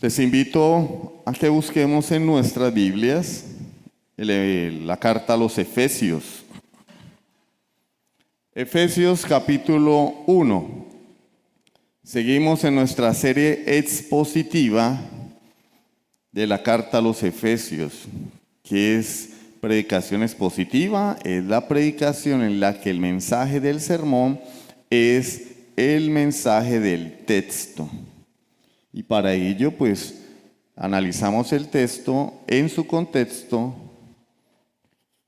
Les invito a que busquemos en nuestras Biblias la carta a los Efesios. Efesios capítulo 1. Seguimos en nuestra serie expositiva de la carta a los Efesios, que es predicación expositiva. Es la predicación en la que el mensaje del sermón es el mensaje del texto. Y para ello, pues, analizamos el texto en su contexto,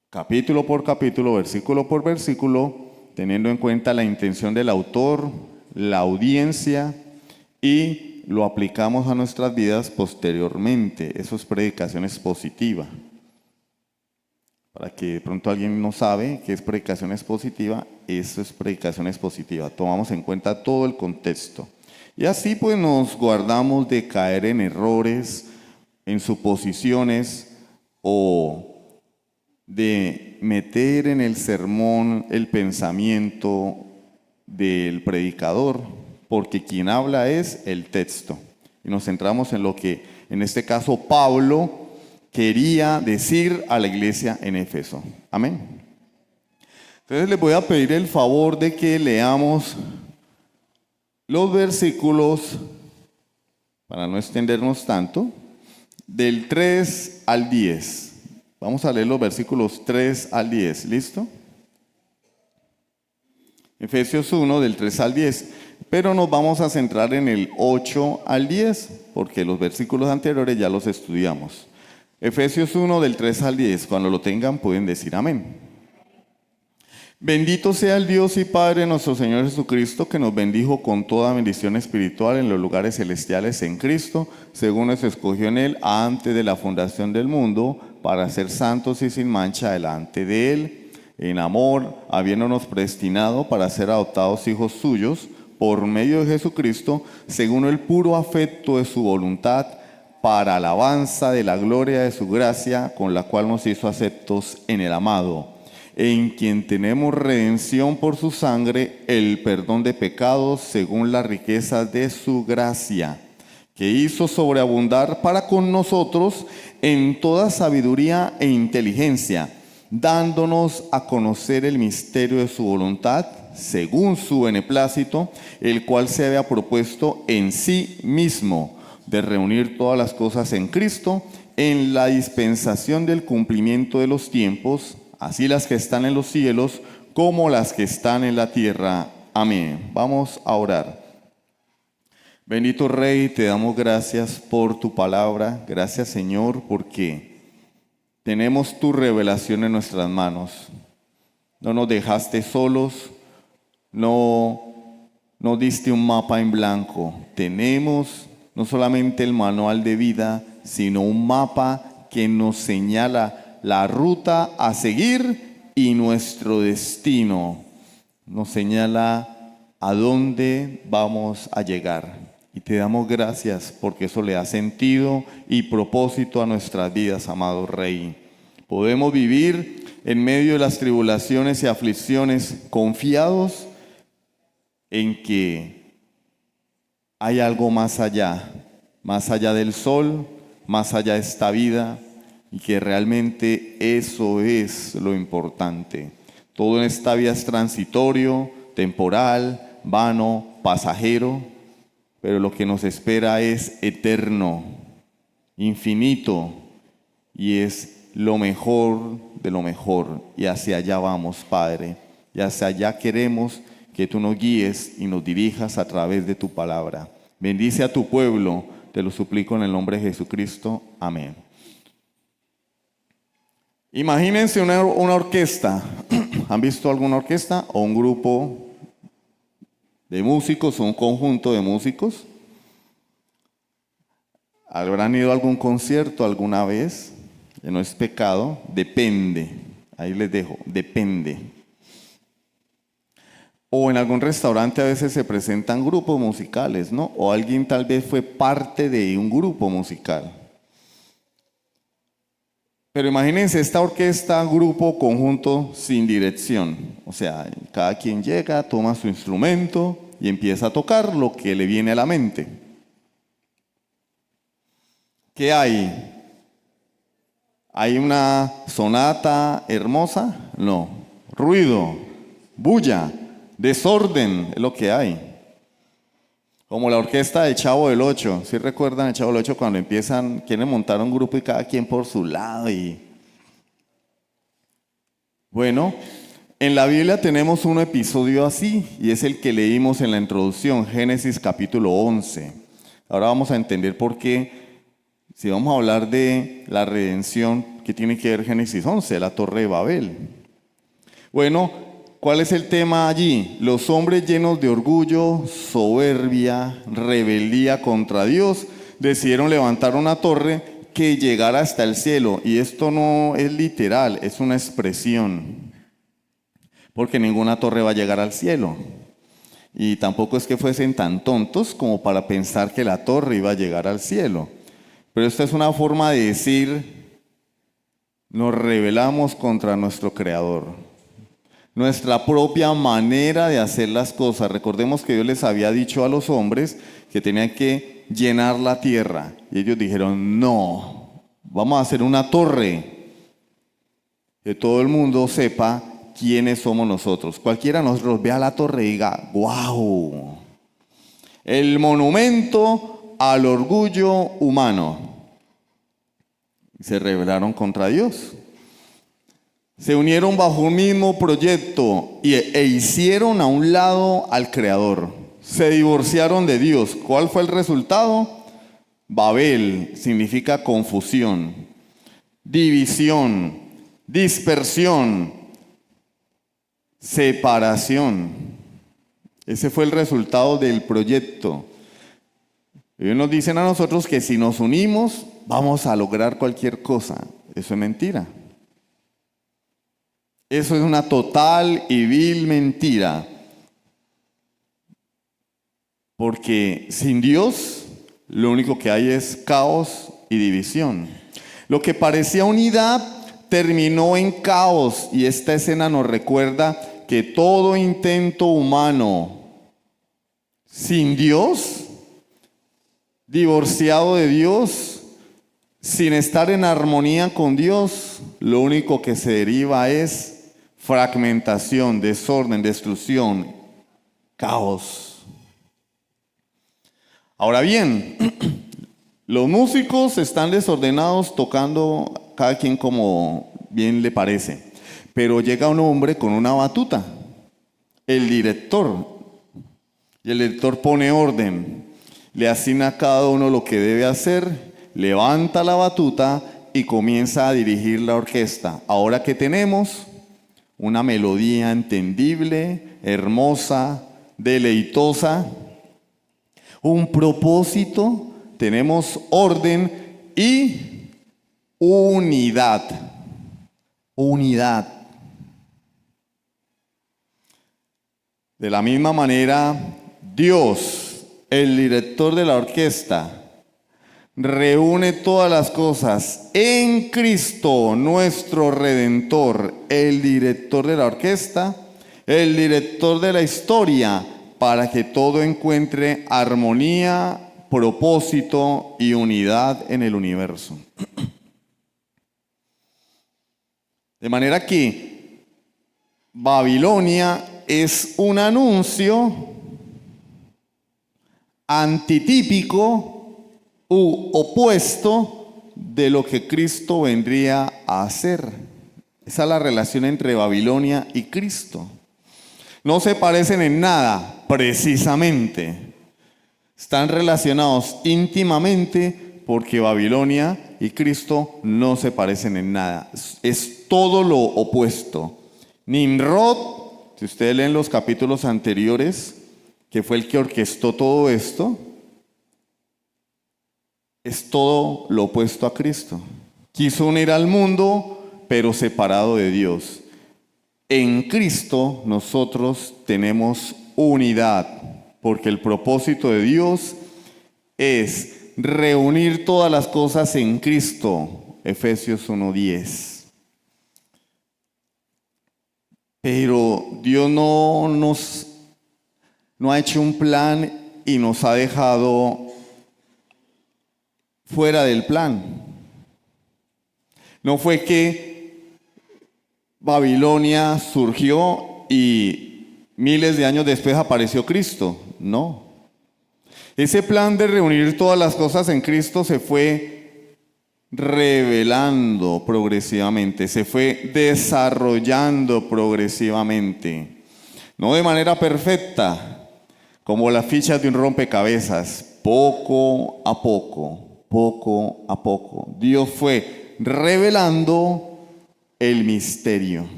capítulo por capítulo, versículo por versículo, teniendo en cuenta la intención del autor, la audiencia, y lo aplicamos a nuestras vidas posteriormente. Eso es predicación expositiva. Para que de pronto alguien no sabe qué es predicación expositiva, eso es predicación expositiva. Tomamos en cuenta todo el contexto. Y así pues nos guardamos de caer en errores, en suposiciones o de meter en el sermón el pensamiento del predicador, porque quien habla es el texto. Y nos centramos en lo que en este caso Pablo quería decir a la iglesia en Éfeso. Amén. Entonces les voy a pedir el favor de que leamos los versículos, para no extendernos tanto, del 3 al 10. Vamos a leer los versículos 3 al 10. ¿Listo? Efesios 1, del 3 al 10. Pero nos vamos a centrar en el 8 al 10, porque los versículos anteriores ya los estudiamos. Efesios 1, del 3 al 10. Cuando lo tengan pueden decir amén. Bendito sea el Dios y Padre de nuestro Señor Jesucristo, que nos bendijo con toda bendición espiritual en los lugares celestiales en Cristo, según nos escogió en Él antes de la fundación del mundo, para ser santos y sin mancha delante de Él, en amor, habiéndonos predestinado para ser adoptados hijos suyos, por medio de Jesucristo, según el puro afecto de su voluntad, para alabanza de la gloria de su gracia, con la cual nos hizo aceptos en el amado, en quien tenemos redención por su sangre, el perdón de pecados según la riqueza de su gracia, que hizo sobreabundar para con nosotros en toda sabiduría e inteligencia, dándonos a conocer el misterio de su voluntad, según su beneplácito, el cual se había propuesto en sí mismo, de reunir todas las cosas en Cristo, en la dispensación del cumplimiento de los tiempos, así las que están en los cielos como las que están en la tierra. Amén. Vamos a orar. Bendito Rey, te damos gracias por tu palabra. Gracias, Señor, porque tenemos tu revelación en nuestras manos. No nos dejaste solos, no nos diste un mapa en blanco. Tenemos no solamente el manual de vida, sino un mapa que nos señala la ruta a seguir y nuestro destino. Nos señala a dónde vamos a llegar. Y te damos gracias porque eso le da sentido y propósito a nuestras vidas, amado Rey. Podemos vivir en medio de las tribulaciones y aflicciones confiados en que hay algo más allá del sol, más allá de esta vida, y que realmente eso es lo importante. Todo en esta vida es transitorio, temporal, vano, pasajero, pero lo que nos espera es eterno, infinito, y es lo mejor de lo mejor. Y hacia allá vamos, Padre, y hacia allá queremos que tú nos guíes y nos dirijas a través de tu palabra. Bendice a tu pueblo, te lo suplico en el nombre de Jesucristo. Amén. Imagínense una orquesta. ¿Han visto alguna orquesta o un grupo de músicos o un conjunto de músicos? ¿Habrán ido a algún concierto alguna vez? Que no es pecado, depende. Ahí les dejo, depende. O en algún restaurante a veces se presentan grupos musicales, ¿no? O alguien tal vez fue parte de un grupo musical. Pero imagínense esta orquesta, grupo, conjunto sin dirección. O sea, cada quien llega, toma su instrumento y empieza a tocar lo que le viene a la mente. ¿Qué hay? ¿Hay una sonata hermosa? No. Ruido, bulla, desorden es lo que hay. Como la orquesta del Chavo del Ocho. ¿Sí recuerdan el Chavo del Ocho cuando quieren montar un grupo y cada quien por su lado? Bueno, en la Biblia tenemos un episodio así y es el que leímos en la introducción, Génesis capítulo 11. Ahora vamos a entender por qué. Si vamos a hablar de la redención, ¿qué tiene que ver Génesis 11? La Torre de Babel. Bueno, ¿cuál es el tema allí? Los hombres llenos de orgullo, soberbia, rebeldía contra Dios, decidieron levantar una torre que llegara hasta el cielo. Y esto no es literal, es una expresión. Porque ninguna torre va a llegar al cielo. Y tampoco es que fuesen tan tontos como para pensar que la torre iba a llegar al cielo. Pero esta es una forma de decir, nos rebelamos contra nuestro Creador. Nuestra propia manera de hacer las cosas. Recordemos que Dios les había dicho a los hombres que tenían que llenar la tierra. Y ellos dijeron, no, vamos a hacer una torre. Que todo el mundo sepa quiénes somos nosotros. Cualquiera de nosotros vea la torre y diga, wow, el monumento al orgullo humano. Se rebelaron contra Dios. Se unieron bajo un mismo proyecto e hicieron a un lado al Creador. Se divorciaron de Dios. ¿Cuál fue el resultado? Babel significa confusión, división, dispersión, separación. Ese fue el resultado del proyecto. Ellos nos dicen a nosotros que si nos unimos vamos a lograr cualquier cosa. Eso es mentira. Eso es una total y vil mentira. Porque sin Dios lo único que hay es caos y división. Lo que parecía unidad terminó en caos y esta escena nos recuerda que todo intento humano sin Dios, divorciado de Dios, sin estar en armonía con Dios, lo único que se deriva es fragmentación, desorden, destrucción, caos. Ahora bien, los músicos están desordenados tocando cada quien como bien le parece, pero llega un hombre con una batuta, el director, y el director pone orden, le asigna a cada uno lo que debe hacer, levanta la batuta y comienza a dirigir la orquesta. Ahora que tenemos una melodía entendible, hermosa, deleitosa, un propósito, tenemos orden y unidad. Unidad. De la misma manera, Dios, el director de la orquesta, reúne todas las cosas en Cristo, nuestro Redentor, el director de la orquesta, el director de la historia, para que todo encuentre armonía, propósito y unidad en el universo. De manera que Babilonia es un anuncio antitípico u opuesto de lo que Cristo vendría a hacer. Esa es la relación entre Babilonia y Cristo. No se parecen en nada, precisamente. Están relacionados íntimamente porque Babilonia y Cristo no se parecen en nada. Es todo lo opuesto. Nimrod, si ustedes leen los capítulos anteriores, que fue el que orquestó todo esto, es todo lo opuesto a Cristo. Quiso unir al mundo, pero separado de Dios. En Cristo nosotros tenemos unidad, porque el propósito de Dios es reunir todas las cosas en Cristo. Efesios 1:10. Pero Dios no ha hecho un plan y nos ha dejado fuera del plan. No fue que Babilonia surgió y miles de años después apareció Cristo. No. Ese plan de reunir todas las cosas en Cristo se fue revelando progresivamente, se fue desarrollando progresivamente. No de manera perfecta, como las fichas de un rompecabezas, poco a poco, poco a poco. Dios fue revelando el misterio.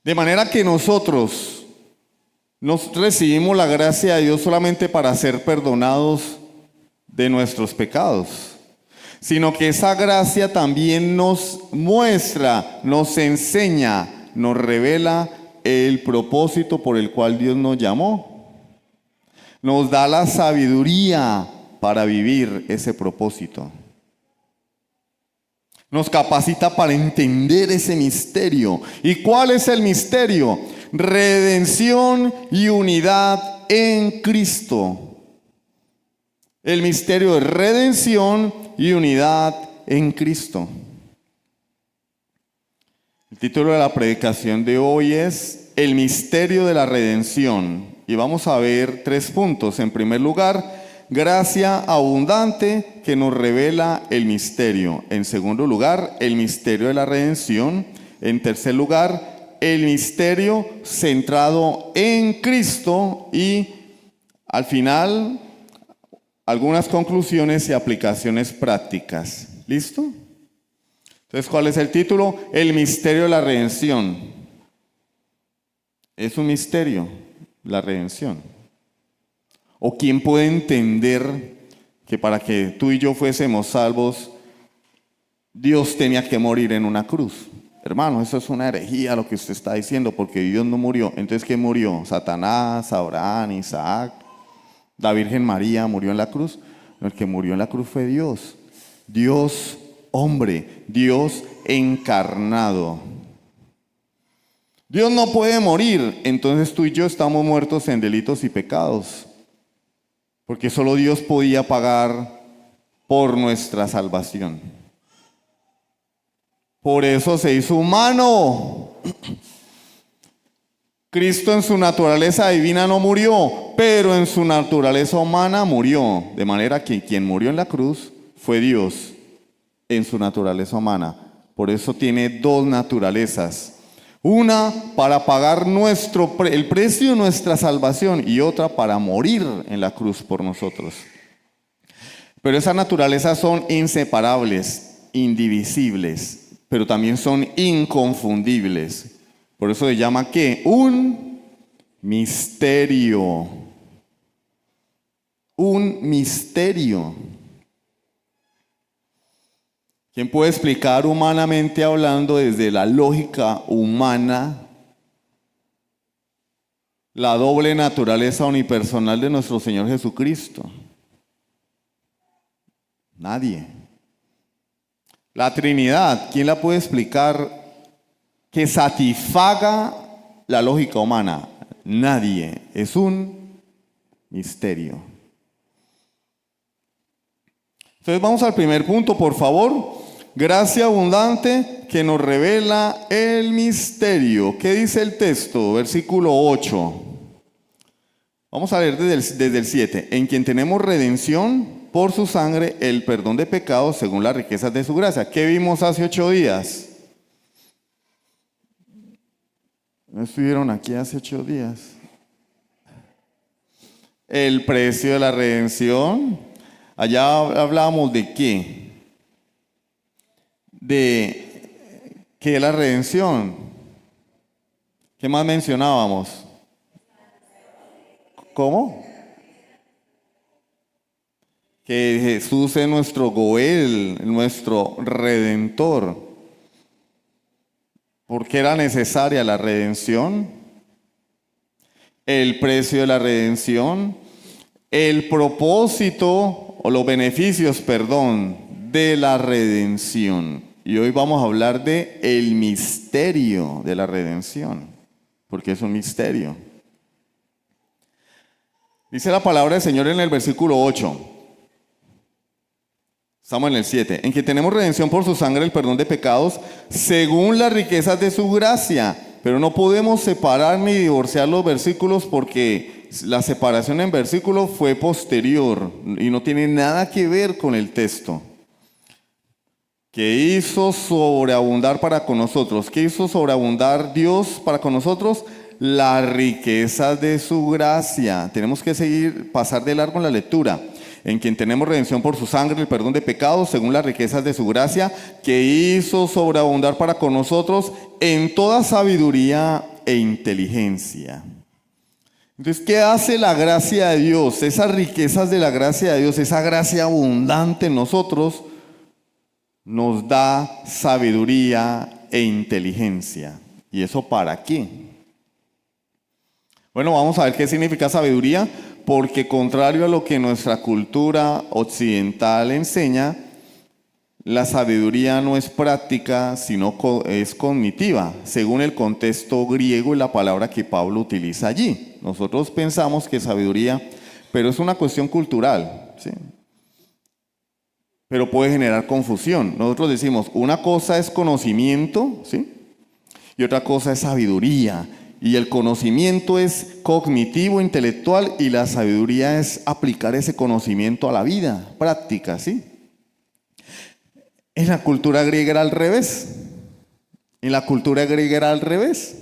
De manera que nosotros recibimos la gracia de Dios solamente para ser perdonados de nuestros pecados, sino que esa gracia también nos muestra, nos enseña, nos revela el propósito por el cual Dios nos llamó. Nos da la sabiduría para vivir ese propósito. Nos capacita para entender ese misterio. ¿Y cuál es el misterio? Redención y unidad en Cristo. El misterio de redención y unidad en Cristo. El título de la predicación de hoy es El misterio de la redención. Y vamos a ver 3 puntos. En primer lugar, gracia abundante que nos revela el misterio. En segundo lugar, el misterio de la redención. En tercer lugar, el misterio centrado en Cristo. Y al final, algunas conclusiones y aplicaciones prácticas. ¿Listo? Entonces, ¿cuál es el título? El misterio de la redención. Es un misterio, la redención. ¿O quién puede entender que para que tú y yo fuésemos salvos, Dios tenía que morir en una cruz? Hermano, eso es una herejía lo que usted está diciendo, porque Dios no murió. Entonces, ¿quién murió? ¿Satanás, Abraham, Isaac, la Virgen María murió en la cruz? No, el que murió en la cruz fue Dios. Dios hombre, Dios encarnado. Dios no puede morir, entonces tú y yo estamos muertos en delitos y pecados. Porque solo Dios podía pagar por nuestra salvación. Por eso se hizo humano. Cristo en su naturaleza divina no murió, pero en su naturaleza humana murió. De manera que quien murió en la cruz fue Dios en su naturaleza humana. Por eso tiene 2 naturalezas. Una para pagar el precio de nuestra salvación y otra para morir en la cruz por nosotros. Pero esas naturalezas son inseparables, indivisibles, pero también son inconfundibles. Por eso se llama ¿qué? Un misterio. Un misterio. ¿Quién puede explicar humanamente hablando desde la lógica humana la doble naturaleza unipersonal de nuestro Señor Jesucristo? Nadie. La Trinidad, ¿quién la puede explicar que satisfaga la lógica humana? Nadie. Es un misterio. Entonces vamos al primer punto, por favor. Gracia abundante que nos revela el misterio. ¿Qué dice el texto? Versículo 8. Vamos a leer desde el 7. En quien tenemos redención por su sangre, el perdón de pecados según las riquezas de su gracia. ¿Qué vimos hace 8 días? ¿No estuvieron aquí hace 8 días? El precio de la redención. Allá hablábamos de qué. De qué es la redención. ¿Qué más mencionábamos? ¿Cómo? Que Jesús es nuestro Goel, nuestro Redentor. ¿Por qué era necesaria la redención? El precio de la redención, el propósito o los beneficios, de la redención. Y hoy vamos a hablar de el misterio de la redención, porque es un misterio. Dice la palabra del Señor en el versículo 8. Estamos en el 7. En que tenemos redención por su sangre, el perdón de pecados, según las riquezas de su gracia. Pero no podemos separar ni divorciar los versículos porque la separación en versículos fue posterior y no tiene nada que ver con el texto. Que hizo sobreabundar para con nosotros. ¿Qué hizo sobreabundar Dios para con nosotros? Las riquezas de su gracia. Tenemos que pasar de largo en la lectura. En quien tenemos redención por su sangre, el perdón de pecados, según las riquezas de su gracia, que hizo sobreabundar para con nosotros en toda sabiduría e inteligencia. Entonces, ¿qué hace la gracia de Dios? Esas riquezas de la gracia de Dios, esa gracia abundante en nosotros, nos da sabiduría e inteligencia. ¿Y eso para qué? Bueno, vamos a ver qué significa sabiduría, porque contrario a lo que nuestra cultura occidental enseña, la sabiduría no es práctica, sino es cognitiva, según el contexto griego y la palabra que Pablo utiliza allí. Nosotros pensamos que sabiduría, pero es una cuestión cultural, ¿sí? Pero puede generar confusión. Nosotros decimos, una cosa es conocimiento, ¿sí? Y otra cosa es sabiduría. Y el conocimiento es cognitivo, intelectual, y la sabiduría es aplicar ese conocimiento a la vida, práctica, ¿sí? En la cultura griega era al revés. En la cultura griega era al revés.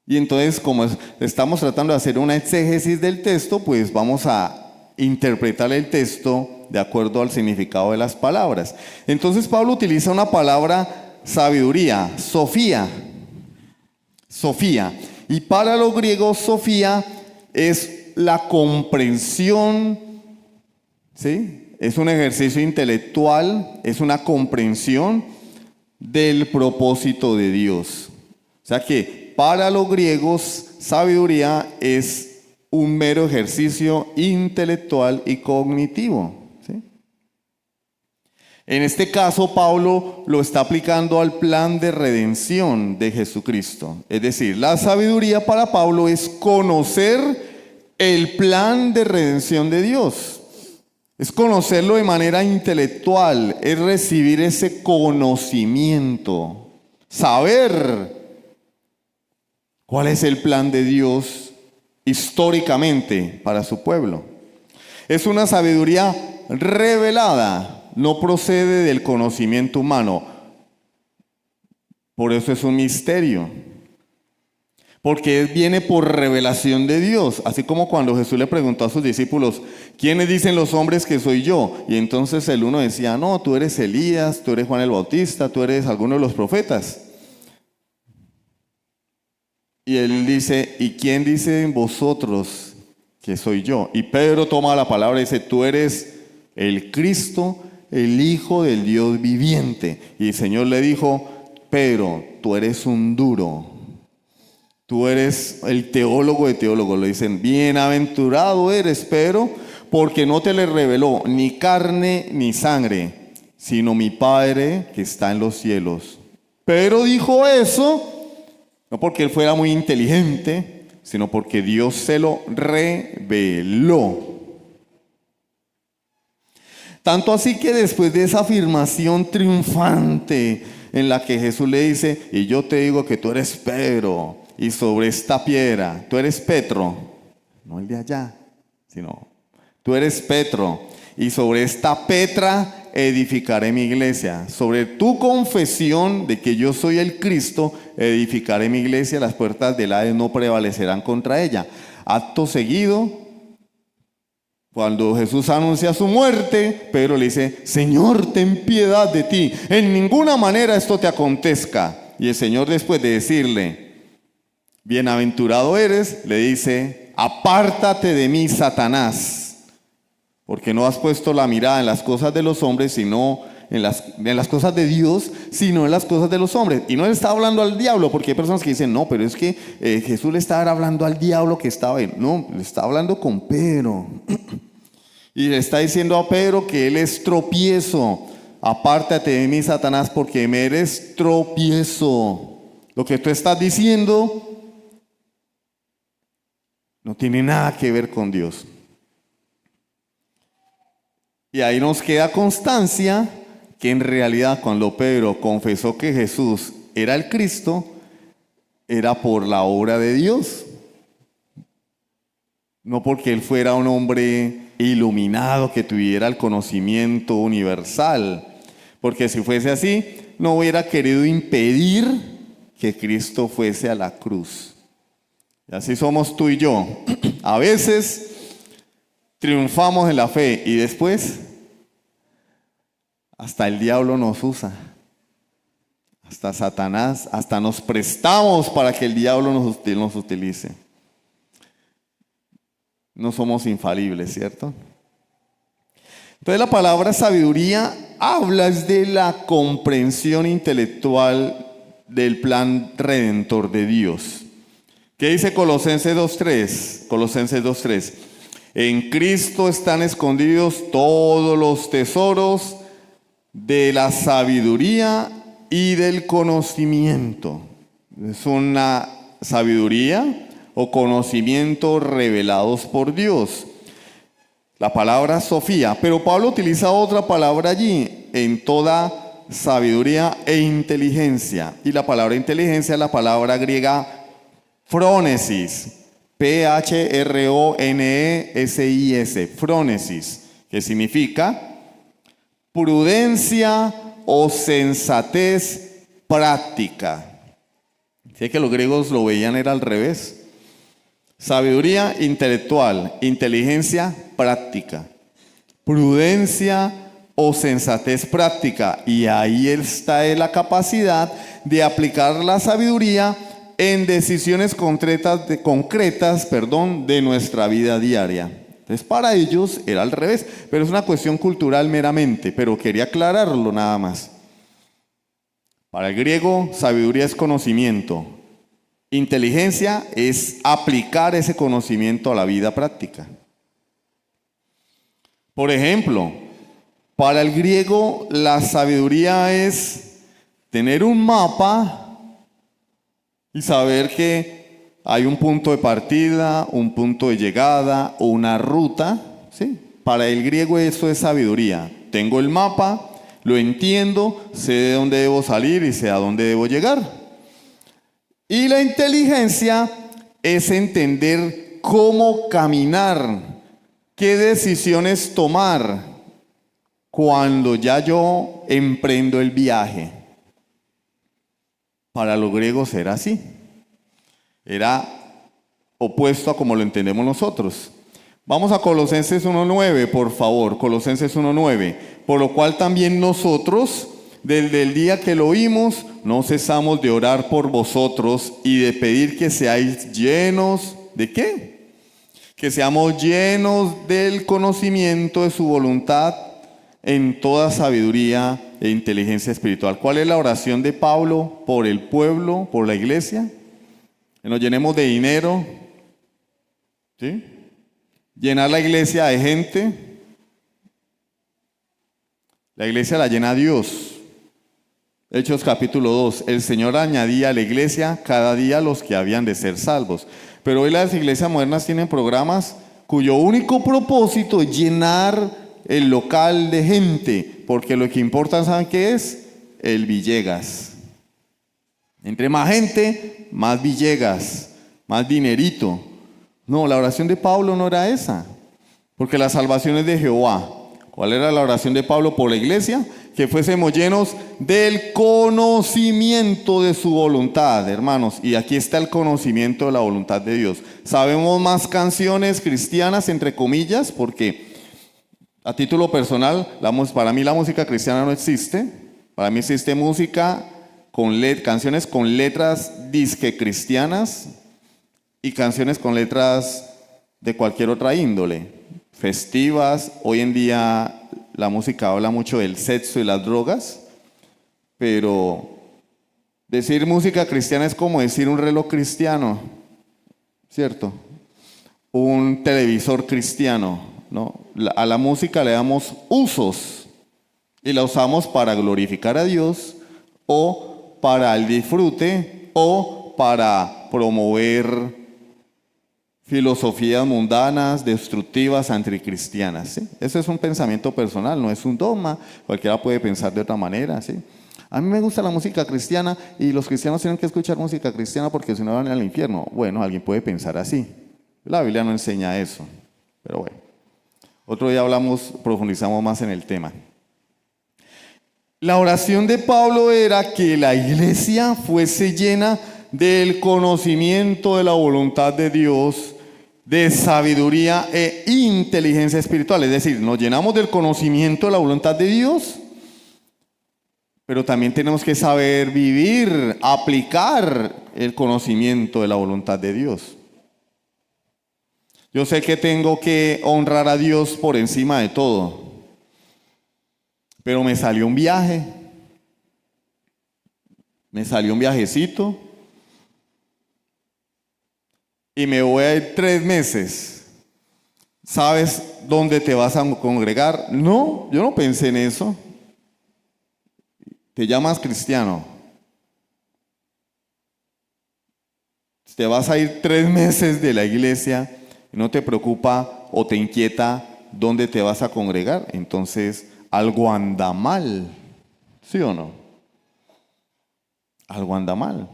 Y entonces, como estamos tratando de hacer una exégesis del texto, pues vamos a interpretar el texto de acuerdo al significado de las palabras. Entonces Pablo utiliza una palabra sabiduría, sofía. Sofía. Y para los griegos, sofía es la comprensión, ¿sí? Es un ejercicio intelectual, es una comprensión del propósito de Dios. O sea que para los griegos, sabiduría es un mero ejercicio intelectual y cognitivo. En este caso, Pablo lo está aplicando al plan de redención de Jesucristo. Es decir, la sabiduría para Pablo es conocer el plan de redención de Dios. Es conocerlo de manera intelectual, es recibir ese conocimiento, saber cuál es el plan de Dios históricamente para su pueblo. Es una sabiduría revelada. No procede del conocimiento humano. Por eso es un misterio. Porque viene por revelación de Dios. Así como cuando Jesús le preguntó a sus discípulos, ¿quiénes dicen los hombres que soy yo? Y entonces el uno decía, no, tú eres Elías, tú eres Juan el Bautista, tú eres alguno de los profetas. Y él dice, ¿y quién dice en vosotros que soy yo? Y Pedro toma la palabra y dice, tú eres el Cristo, el Hijo del Dios viviente. Y el Señor le dijo, Pedro, tú eres un duro. Tú eres el teólogo de teólogos. Le dicen, bienaventurado eres, Pedro, porque no te le reveló ni carne ni sangre, sino mi Padre que está en los cielos. Pedro dijo eso, no porque él fuera muy inteligente, sino porque Dios se lo reveló. Tanto así que después de esa afirmación triunfante en la que Jesús le dice, y yo te digo que tú eres Pedro, y sobre esta piedra, tú eres Petro, no el de allá, sino tú eres Petro, y sobre esta Petra edificaré mi iglesia. Sobre tu confesión de que yo soy el Cristo, edificaré mi iglesia, las puertas del Hades no prevalecerán contra ella. Acto seguido, cuando Jesús anuncia su muerte, Pedro le dice, Señor, ten piedad de ti, en ninguna manera esto te acontezca. Y el Señor, después de decirle, bienaventurado eres, le dice, apártate de mí, Satanás, porque no has puesto la mirada en las cosas de los hombres, sino en las cosas de Dios, sino en las cosas de los hombres. Y no le está hablando al diablo, porque hay personas que dicen, no, pero es que Jesús le estaba hablando al diablo que estaba ahí. No, le está hablando con Pedro. Y le está diciendo a Pedro que él es tropiezo. Apártate de mí, Satanás, porque me eres tropiezo. Lo que tú estás diciendo no tiene nada que ver con Dios. Y ahí nos queda constancia que en realidad cuando Pedro confesó que Jesús era el Cristo, era por la obra de Dios. No porque él fuera un hombre iluminado que tuviera el conocimiento universal. Porque si fuese así, no hubiera querido impedir que Cristo fuese a la cruz. Y así somos tú y yo. A veces triunfamos en la fe y después hasta el diablo nos usa. Hasta Satanás, hasta nos prestamos para que el diablo nos utilice. No somos infalibles, ¿cierto? Entonces la palabra sabiduría habla de la comprensión intelectual del plan redentor de Dios. ¿Qué dice Colosenses 2:3? Colosenses 2:3. En Cristo están escondidos todos los tesoros de la sabiduría y del conocimiento. Es una sabiduría o conocimiento revelados por Dios. La palabra Sofía, pero Pablo utiliza otra palabra allí, en toda sabiduría e inteligencia. Y la palabra inteligencia es la palabra griega phronesis, Phronesis, phronesis, que significa prudencia o sensatez práctica. Sé que los griegos lo veían era al revés. Sabiduría intelectual, inteligencia práctica, prudencia o sensatez práctica. Y ahí está la capacidad de aplicar la sabiduría en decisiones concretas de nuestra vida diaria. Entonces para ellos era al revés, pero es una cuestión cultural meramente, pero quería aclararlo nada más. Para el griego, sabiduría es conocimiento. Inteligencia es aplicar ese conocimiento a la vida práctica. Por ejemplo, para el griego la sabiduría es tener un mapa y saber que hay un punto de partida, un punto de llegada o una ruta, ¿sí? Para el griego eso es sabiduría. Tengo el mapa, lo entiendo, sé de dónde debo salir y sé a dónde debo llegar. Y la inteligencia es entender cómo caminar, qué decisiones tomar cuando ya yo emprendo el viaje. Para los griegos era así. Era opuesto a como lo entendemos nosotros. Vamos a Colosenses 1:9, por favor. Colosenses 1:9. Por lo cual también nosotros, desde el día que lo oímos, no cesamos de orar por vosotros y de pedir que seáis llenos, ¿de qué? Que seamos llenos del conocimiento de su voluntad en toda sabiduría e inteligencia espiritual. ¿Cuál es la oración de Pablo por el pueblo, por la iglesia? Que nos llenemos de dinero, ¿sí? Llenar la iglesia de gente. La iglesia la llena Dios. Hechos capítulo 2, el Señor añadía a la iglesia cada día los que habían de ser salvos. Pero hoy las iglesias modernas tienen programas cuyo único propósito es llenar el local de gente, porque lo que importa, ¿saben qué es? El Villegas. Entre más gente, más Villegas, más dinerito. No, la oración de Pablo no era esa, porque la salvación es de Jehová. ¿Cuál era la oración de Pablo por la iglesia? Que fuésemos llenos del conocimiento de su voluntad, hermanos. Y aquí está el conocimiento de la voluntad de Dios. Sabemos más canciones cristianas, entre comillas, porque a título personal, para mí la música cristiana no existe. Para mí existe música canciones con letras disque cristianas y canciones con letras de cualquier otra índole, festivas. Hoy en día la música habla mucho del sexo y las drogas, pero decir música cristiana es como decir un reloj cristiano, ¿cierto? Un televisor cristiano, ¿no? A la música le damos usos y la usamos para glorificar a Dios o para el disfrute o para promover filosofías mundanas, destructivas, anticristianas, ¿sí? Ese es un pensamiento personal, no es un dogma, cualquiera puede pensar de otra manera, ¿sí? A mí me gusta la música cristiana y los cristianos tienen que escuchar música cristiana porque si no van al infierno. Bueno, alguien puede pensar así. La Biblia no enseña eso, pero bueno. Otro día profundizamos más en el tema. La oración de Pablo era que la iglesia fuese llena del conocimiento de la voluntad de Dios, de sabiduría e inteligencia espiritual. Es decir, nos llenamos del conocimiento de la voluntad de Dios, pero también tenemos que saber vivir, aplicar el conocimiento de la voluntad de Dios. Yo sé que tengo que honrar a Dios por encima de todo, pero me salió un viajecito, y me voy a ir 3 meses. ¿Sabes dónde te vas a congregar? No, yo no pensé en eso. Te llamas cristiano. Te vas a ir 3 meses de la iglesia y no te preocupa o te inquieta dónde te vas a congregar. Entonces, algo anda mal. ¿Sí o no? Algo anda mal.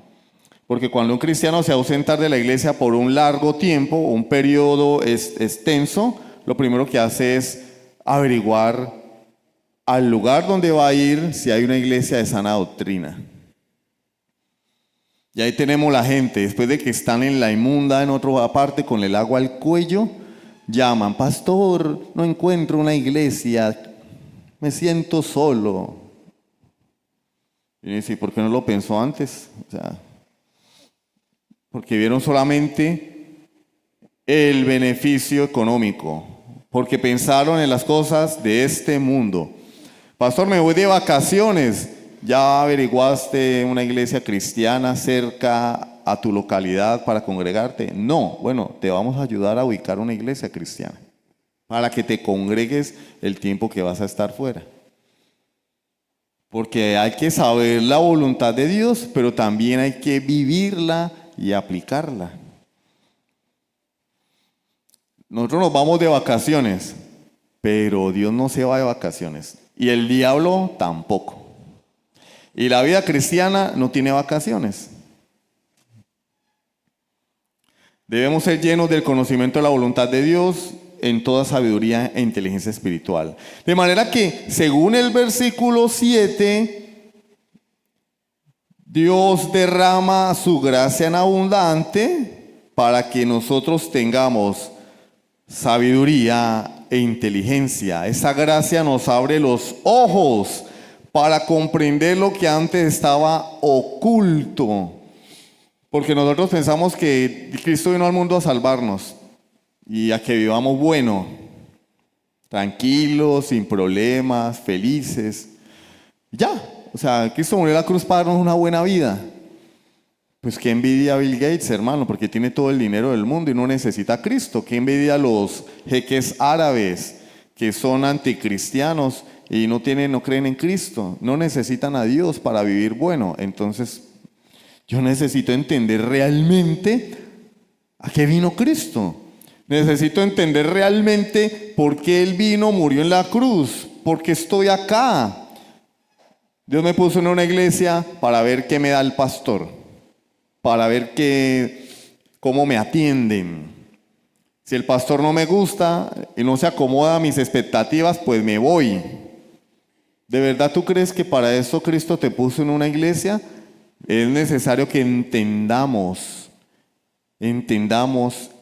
Porque cuando un cristiano se ausenta de la iglesia por un largo tiempo, un periodo extenso, lo primero que hace es averiguar al lugar donde va a ir si hay una iglesia de sana doctrina. Y ahí tenemos la gente, después de que están en la inmunda en otra parte con el agua al cuello, llaman: pastor, no encuentro una iglesia, me siento solo. Y dice: ¿por qué no lo pensó antes? O sea, porque vieron solamente el beneficio económico, porque pensaron en las cosas de este mundo. Pastor, me voy de vacaciones. ¿Ya averiguaste una iglesia cristiana cerca a tu localidad para congregarte? No. Bueno, te vamos a ayudar a ubicar una iglesia cristiana para que te congregues el tiempo que vas a estar fuera. Porque hay que saber la voluntad de Dios, pero también hay que vivirla y aplicarla. Nosotros nos vamos de vacaciones, pero Dios no se va de vacaciones. Y el diablo tampoco. Y la vida cristiana no tiene vacaciones. Debemos ser llenos del conocimiento de la voluntad de Dios en toda sabiduría e inteligencia espiritual. De manera que, según el versículo 7, Dios derrama su gracia en abundante para que nosotros tengamos sabiduría e inteligencia. Esa gracia nos abre los ojos para comprender lo que antes estaba oculto. Porque nosotros pensamos que Cristo vino al mundo a salvarnos y a que vivamos bueno, tranquilos, sin problemas, felices. Ya, o sea, Cristo murió en la cruz para darnos una buena vida. Pues qué envidia a Bill Gates, hermano, porque tiene todo el dinero del mundo y no necesita a Cristo. Qué envidia a los jeques árabes que son anticristianos y no creen en Cristo, no necesitan a Dios para vivir bueno. Entonces, yo necesito entender realmente a qué vino Cristo. Necesito entender realmente por qué Él vino, murió en la cruz, por qué estoy acá. Dios me puso en una iglesia para ver qué me da el pastor, para ver cómo me atienden. Si el pastor no me gusta y no se acomoda a mis expectativas, pues me voy. ¿De verdad tú crees que para eso Cristo te puso en una iglesia? Es necesario que entendamos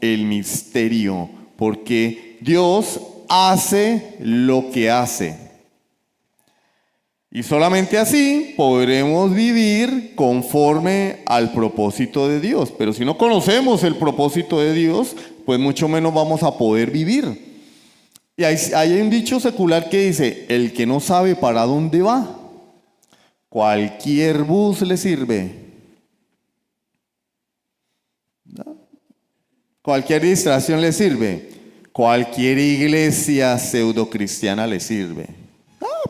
el misterio, porque Dios hace lo que hace. Y solamente así podremos vivir conforme al propósito de Dios. Pero si no conocemos el propósito de Dios, pues mucho menos vamos a poder vivir. Y hay un dicho secular que dice: el que no sabe para dónde va, cualquier bus le sirve. ¿No? Cualquier distracción le sirve. Cualquier iglesia pseudocristiana le sirve.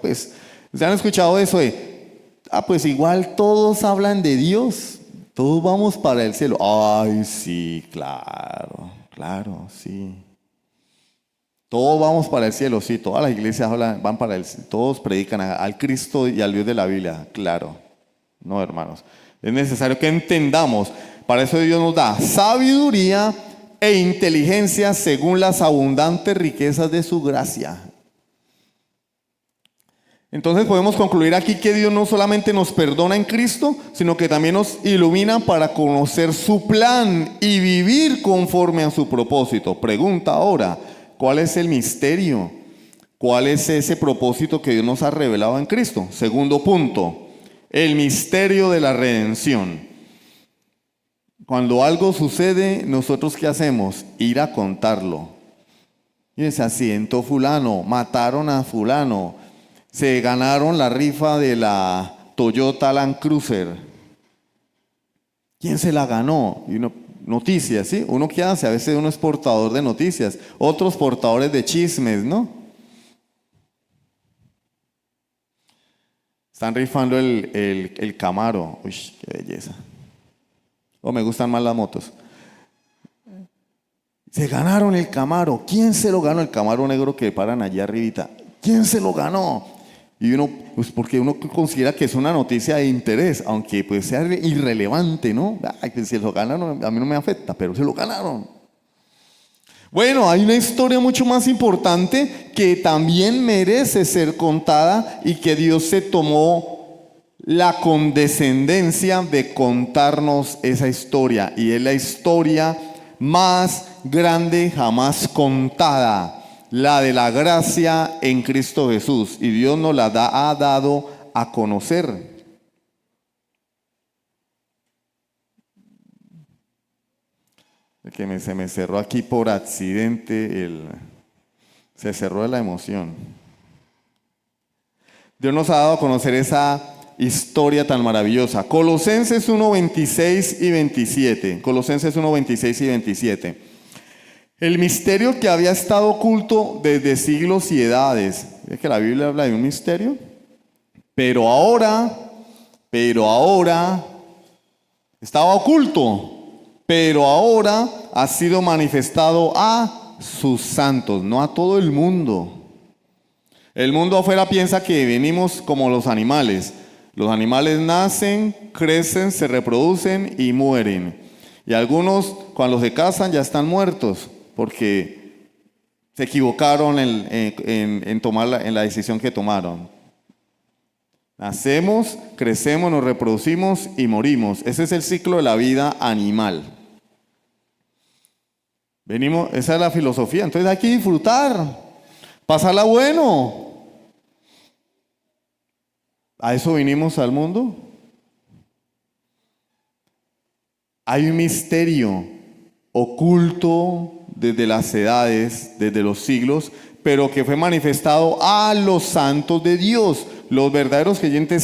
Pues, ¿se han escuchado eso pues igual todos hablan de Dios, todos vamos para el cielo? Ay, sí, claro. Claro, sí. Todos vamos para el cielo, sí. Todas las iglesias van para el cielo. Todos predican al Cristo y al Dios de la Biblia. Claro. No, hermanos. Es necesario que entendamos. Para eso Dios nos da sabiduría e inteligencia según las abundantes riquezas de su gracia. Entonces podemos concluir aquí que Dios no solamente nos perdona en Cristo, sino que también nos ilumina para conocer su plan y vivir conforme a su propósito. Pregunta ahora, ¿cuál es el misterio? ¿Cuál es ese propósito que Dios nos ha revelado en Cristo? Segundo punto, el misterio de la redención. Cuando algo sucede, ¿nosotros qué hacemos? Ir a contarlo. Y se accidentó fulano, mataron a fulano, se ganaron la rifa de la Toyota Land Cruiser. ¿Quién se la ganó? Y noticias, ¿sí? ¿Uno qué hace? A veces uno es portador de noticias, otros portadores de chismes, ¿no? Están rifando el Camaro. Uy, qué belleza. O me gustan más las motos. Se ganaron el Camaro. ¿Quién se lo ganó? El Camaro negro que paran allá arribita. ¿Quién se lo ganó? Y uno, pues porque uno considera que es una noticia de interés, aunque puede ser irrelevante, ¿no? Ay, pues si lo ganaron, a mí no me afecta, pero se lo ganaron. Bueno, hay una historia mucho más importante que también merece ser contada y que Dios se tomó la condescendencia de contarnos esa historia. Y es la historia más grande jamás contada. La de la gracia en Cristo Jesús. Y Dios nos la ha dado a conocer. Que se me cerró aquí por accidente. Se cerró de la emoción. Dios nos ha dado a conocer esa historia tan maravillosa. Colosenses 1:26 y 27. Colosenses 1:26 y 27. El misterio que había estado oculto desde siglos y edades. ¿Es que la Biblia habla de un misterio? Pero ahora, estaba oculto, pero ahora ha sido manifestado a sus santos, no a todo el mundo. El mundo afuera piensa que venimos como los animales. Los animales nacen, crecen, se reproducen y mueren. Y algunos cuando se casan ya están muertos, porque se equivocaron en la decisión que tomaron. Nacemos, crecemos, nos reproducimos y morimos. Ese es el ciclo de la vida animal. Esa es la filosofía. Entonces hay que disfrutar, pasarla bueno. ¿A eso vinimos al mundo? Hay un misterio oculto desde las edades, desde los siglos, pero que fue manifestado a los santos de Dios. Los verdaderos creyentes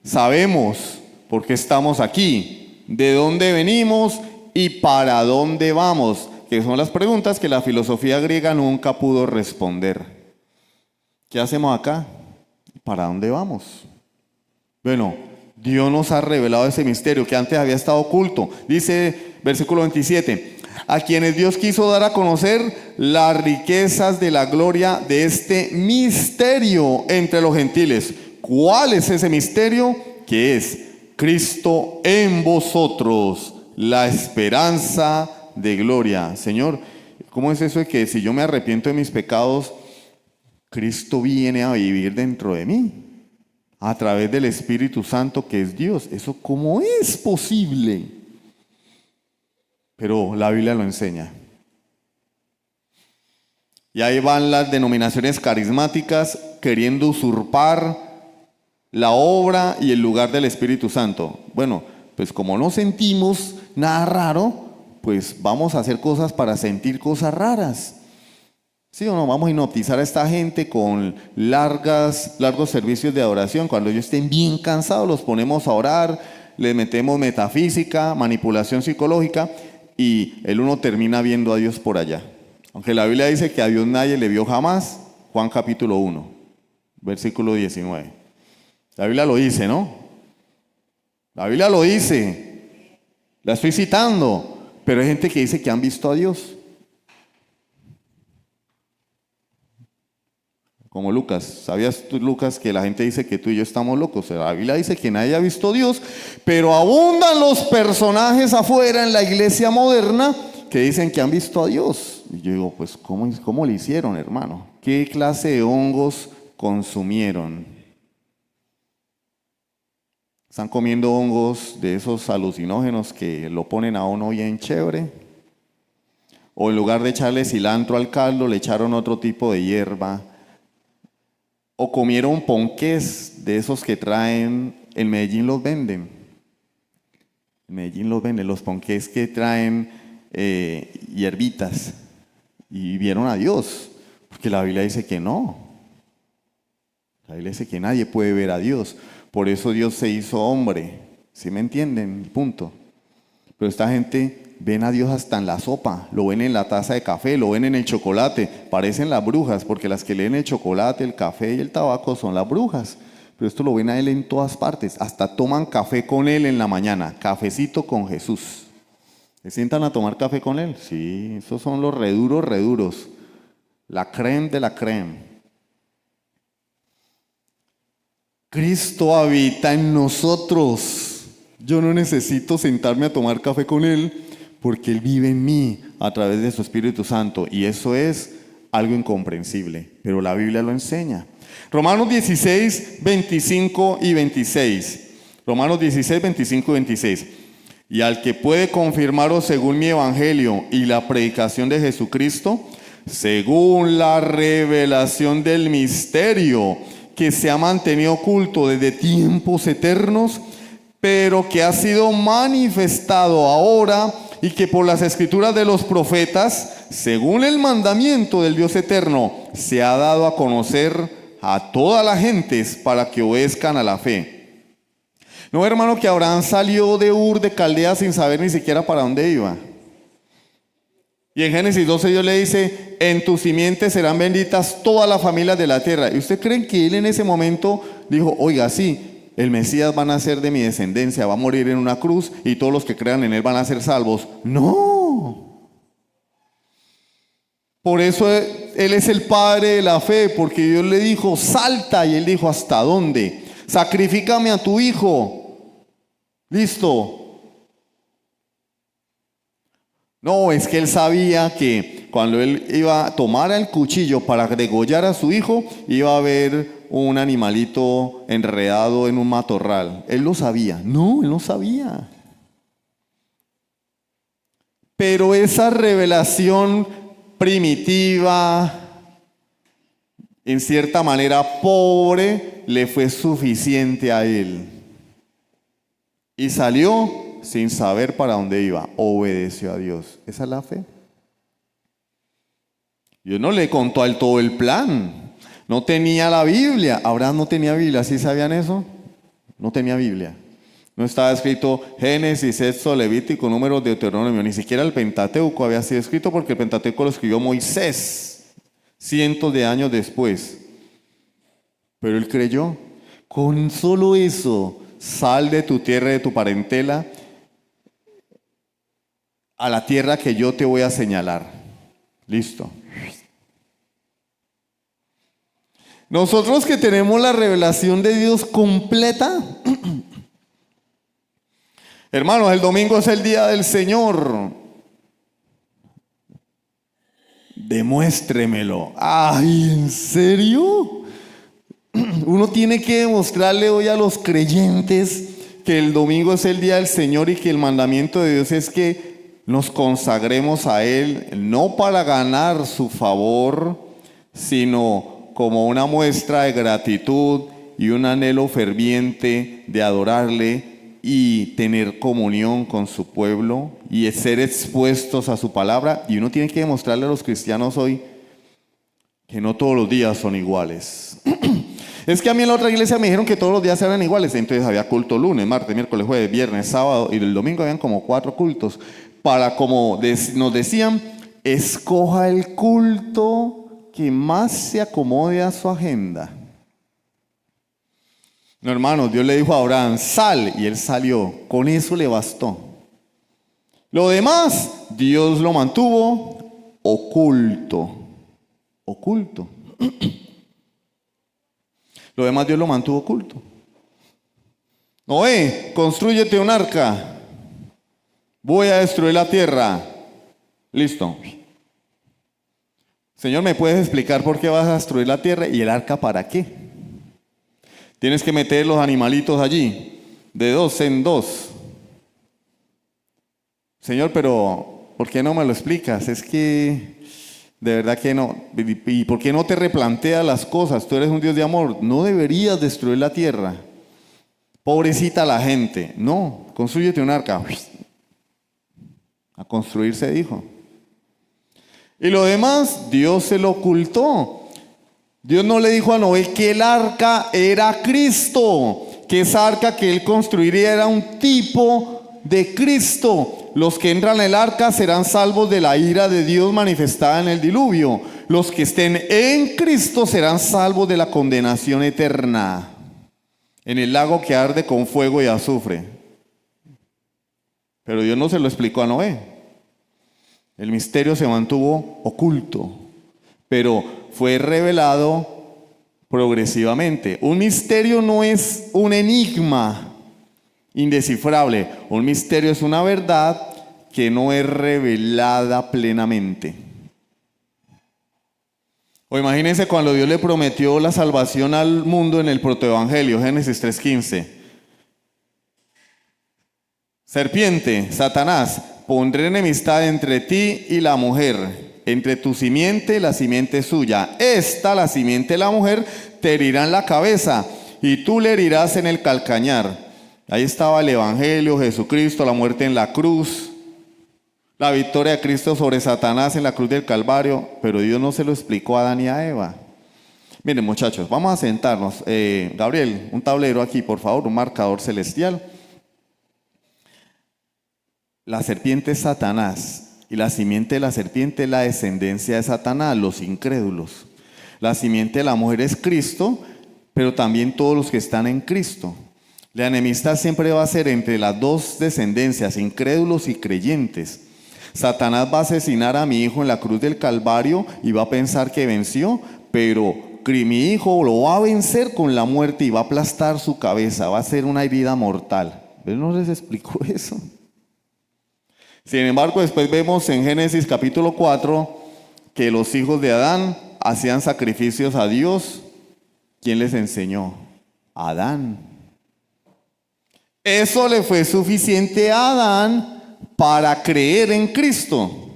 sabemos por qué estamos aquí, de dónde venimos y para dónde vamos, que son las preguntas que la filosofía griega nunca pudo responder. ¿Qué hacemos acá? ¿Para dónde vamos? Bueno, Dios nos ha revelado ese misterio que antes había estado oculto. Dice versículo 27, a quienes Dios quiso dar a conocer las riquezas de la gloria de este misterio entre los gentiles. ¿Cuál es ese misterio? Que es Cristo en vosotros, la esperanza de gloria. Señor, ¿cómo es eso de que si yo me arrepiento de mis pecados, Cristo viene a vivir dentro de mí? A través del Espíritu Santo que es Dios. ¿Eso cómo es posible? Pero la Biblia lo enseña. Y ahí van las denominaciones carismáticas queriendo usurpar la obra y el lugar del Espíritu Santo. Bueno, pues como no sentimos nada raro, pues vamos a hacer cosas para sentir cosas raras. ¿Sí o no? Vamos a hipnotizar a esta gente con largos servicios de adoración. Cuando ellos estén bien cansados, los ponemos a orar, les metemos metafísica, manipulación psicológica, y el uno termina viendo a Dios por allá. Aunque la Biblia dice que a Dios nadie le vio jamás, Juan capítulo 1, versículo 19. La Biblia lo dice, ¿no? La Biblia lo dice. La estoy citando. Pero hay gente que dice que han visto a Dios. Como Lucas. ¿Sabías tú, Lucas, que la gente dice que tú y yo estamos locos? La Biblia dice que nadie ha visto a Dios, pero abundan los personajes afuera en la iglesia moderna que dicen que han visto a Dios. Y yo digo, pues, ¿cómo le hicieron, hermano? ¿Qué clase de hongos consumieron? Están comiendo hongos de esos alucinógenos que lo ponen a uno bien chévere. O en lugar de echarle cilantro al caldo, le echaron otro tipo de hierba. O comieron ponqués de esos que traen, en Medellín los venden. En Medellín los venden, los ponqués que traen hierbitas. Y vieron a Dios, porque la Biblia dice que no. La Biblia dice que nadie puede ver a Dios. Por eso Dios se hizo hombre. ¿Sí me entienden? Punto. Pero esta gente ven a Dios hasta en la sopa, lo ven en la taza de café, lo ven en el chocolate. Parecen las brujas, porque las que leen el chocolate, el café y el tabaco son las brujas. Pero esto lo ven a Él en todas partes. Hasta toman café con Él en la mañana. Cafecito con Jesús. ¿Se sientan a tomar café con Él? Sí, esos son los reduros. La crème de la crème. Cristo habita en nosotros. Yo no necesito sentarme a tomar café con Él porque Él vive en mí a través de su Espíritu Santo. Y eso es algo incomprensible, pero la Biblia lo enseña. Romanos 16, 25 y 26. Romanos 16, 25 y 26. Y al que puede confirmaros según mi evangelio y la predicación de Jesucristo, según la revelación del misterio que se ha mantenido oculto desde tiempos eternos, pero que ha sido manifestado ahora y que por las escrituras de los profetas, según el mandamiento del Dios eterno, se ha dado a conocer a todas las gentes para que obedezcan a la fe. No, hermano, que Abraham salió de Ur de Caldea sin saber ni siquiera para dónde iba. Y en Génesis 12 Dios le dice, en tu simiente serán benditas todas las familias de la tierra. ¿Y usted cree que él en ese momento dijo, oiga, sí, el Mesías va a nacer de mi descendencia, va a morir en una cruz y todos los que crean en él van a ser salvos? No. Por eso él es el padre de la fe, porque Dios le dijo, salta, y él dijo, ¿hasta dónde? Sacrifícame a tu hijo. Listo. No, es que él sabía que cuando él iba a tomar el cuchillo para degollar a su hijo, iba a haber un animalito enredado en un matorral. Él lo sabía. No, él no sabía. Pero esa revelación primitiva, en cierta manera pobre, le fue suficiente a él. Y salió sin saber para dónde iba, obedeció a Dios. Esa es la fe. Dios no le contó a él todo el plan. No tenía la Biblia. Abraham no tenía Biblia. ¿Sí sabían eso? No tenía Biblia. No estaba escrito Génesis, Éxodo, Levítico, Números, Deuteronomio. Ni siquiera el Pentateuco había sido escrito, porque el Pentateuco lo escribió Moisés cientos de años después. Pero él creyó. Con solo eso, sal de tu tierra, de tu parentela, a la tierra que yo te voy a señalar. Listo. Nosotros que tenemos la revelación de Dios completa, hermanos, el domingo es el día del Señor. Demuéstremelo. Ay, ¿en serio? Uno tiene que demostrarle hoy a los creyentes que el domingo es el día del Señor y que el mandamiento de Dios es que nos consagremos a Él, no para ganar su favor, sino como una muestra de gratitud y un anhelo ferviente de adorarle y tener comunión con su pueblo y ser expuestos a su palabra. Y uno tiene que demostrarle a los cristianos hoy que no todos los días son iguales. Es que a mí en la otra iglesia me dijeron que todos los días eran iguales. Entonces había culto lunes, martes, miércoles, jueves, viernes, sábado, y el domingo habían como 4 cultos. Para, como nos decían, escoja el culto que más se acomode a su agenda. No, hermanos, Dios le dijo a Abraham, sal, y él salió. Con eso le bastó. Lo demás, Dios lo mantuvo oculto. Oculto. Lo demás Dios lo mantuvo oculto. Noé, constrúyete un arca. Voy a destruir la tierra. Listo. Señor, ¿me puedes explicar por qué vas a destruir la tierra? ¿Y el arca para qué? Tienes que meter los animalitos allí, de 2 en 2. Señor, pero ¿por qué no me lo explicas? Es que de verdad que no. ¿Y por qué no te replanteas las cosas? Tú eres un Dios de amor. No deberías destruir la tierra. Pobrecita la gente. No, constrúyete un arca. A construir se dijo. Y lo demás, Dios se lo ocultó. Dios no le dijo a Noé que el arca era Cristo, que esa arca que él construiría era un tipo de Cristo. Los que entran en el arca serán salvos de la ira de Dios manifestada en el diluvio. Los que estén en Cristo serán salvos de la condenación eterna, en el lago que arde con fuego y azufre. Pero Dios no se lo explicó a Noé. El misterio se mantuvo oculto, pero fue revelado progresivamente. Un misterio no es un enigma indescifrable. Un misterio es una verdad que no es revelada plenamente. O imagínense cuando Dios le prometió la salvación al mundo en el protoevangelio, Génesis 3:15. Serpiente, Satanás, pondré enemistad entre ti y la mujer, entre tu simiente y la simiente suya. Esta, la simiente de la mujer, te herirá en la cabeza y tú le herirás en el calcañar. Ahí estaba el evangelio, Jesucristo, la muerte en la cruz, la victoria de Cristo sobre Satanás en la cruz del Calvario, pero Dios no se lo explicó a Adán y a Eva. Miren muchachos, vamos a sentarnos. Gabriel, un tablero aquí por favor, un marcador celestial. La serpiente es Satanás y la simiente de la serpiente es la descendencia de Satanás, los incrédulos. La simiente de la mujer es Cristo, pero también todos los que están en Cristo. La enemistad siempre va a ser entre las dos descendencias, incrédulos y creyentes. Satanás va a asesinar a mi hijo en la cruz del Calvario y va a pensar que venció, pero mi hijo lo va a vencer con la muerte y va a aplastar su cabeza, va a ser una herida mortal. ¿Él no les explicó eso? Sin embargo, después vemos en Génesis capítulo 4 que los hijos de Adán hacían sacrificios a Dios. ¿Quién les enseñó? Adán. Eso le fue suficiente a Adán para creer en Cristo.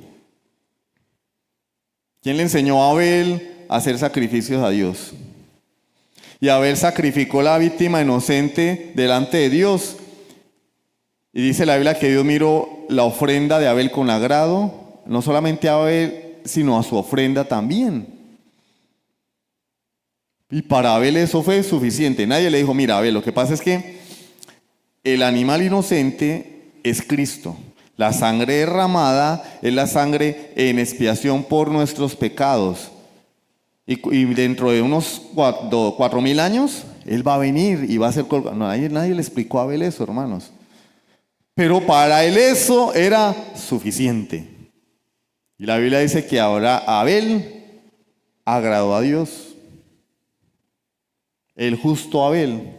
¿Quién le enseñó a Abel a hacer sacrificios a Dios? Y Abel sacrificó la víctima inocente delante de Dios. Y dice la Biblia que Dios miró la ofrenda de Abel con agrado, no solamente a Abel, sino a su ofrenda también. Y para Abel eso fue suficiente. Nadie le dijo, mira Abel, lo que pasa es que el animal inocente es Cristo. La sangre derramada es la sangre en expiación por nuestros pecados. Y dentro de unos 4.000 años, Él va a venir y va a ser colgado. No, nadie le explicó a Abel eso, hermanos. Pero para él eso era suficiente. Y la Biblia dice que ahora Abel agradó a Dios. El justo Abel.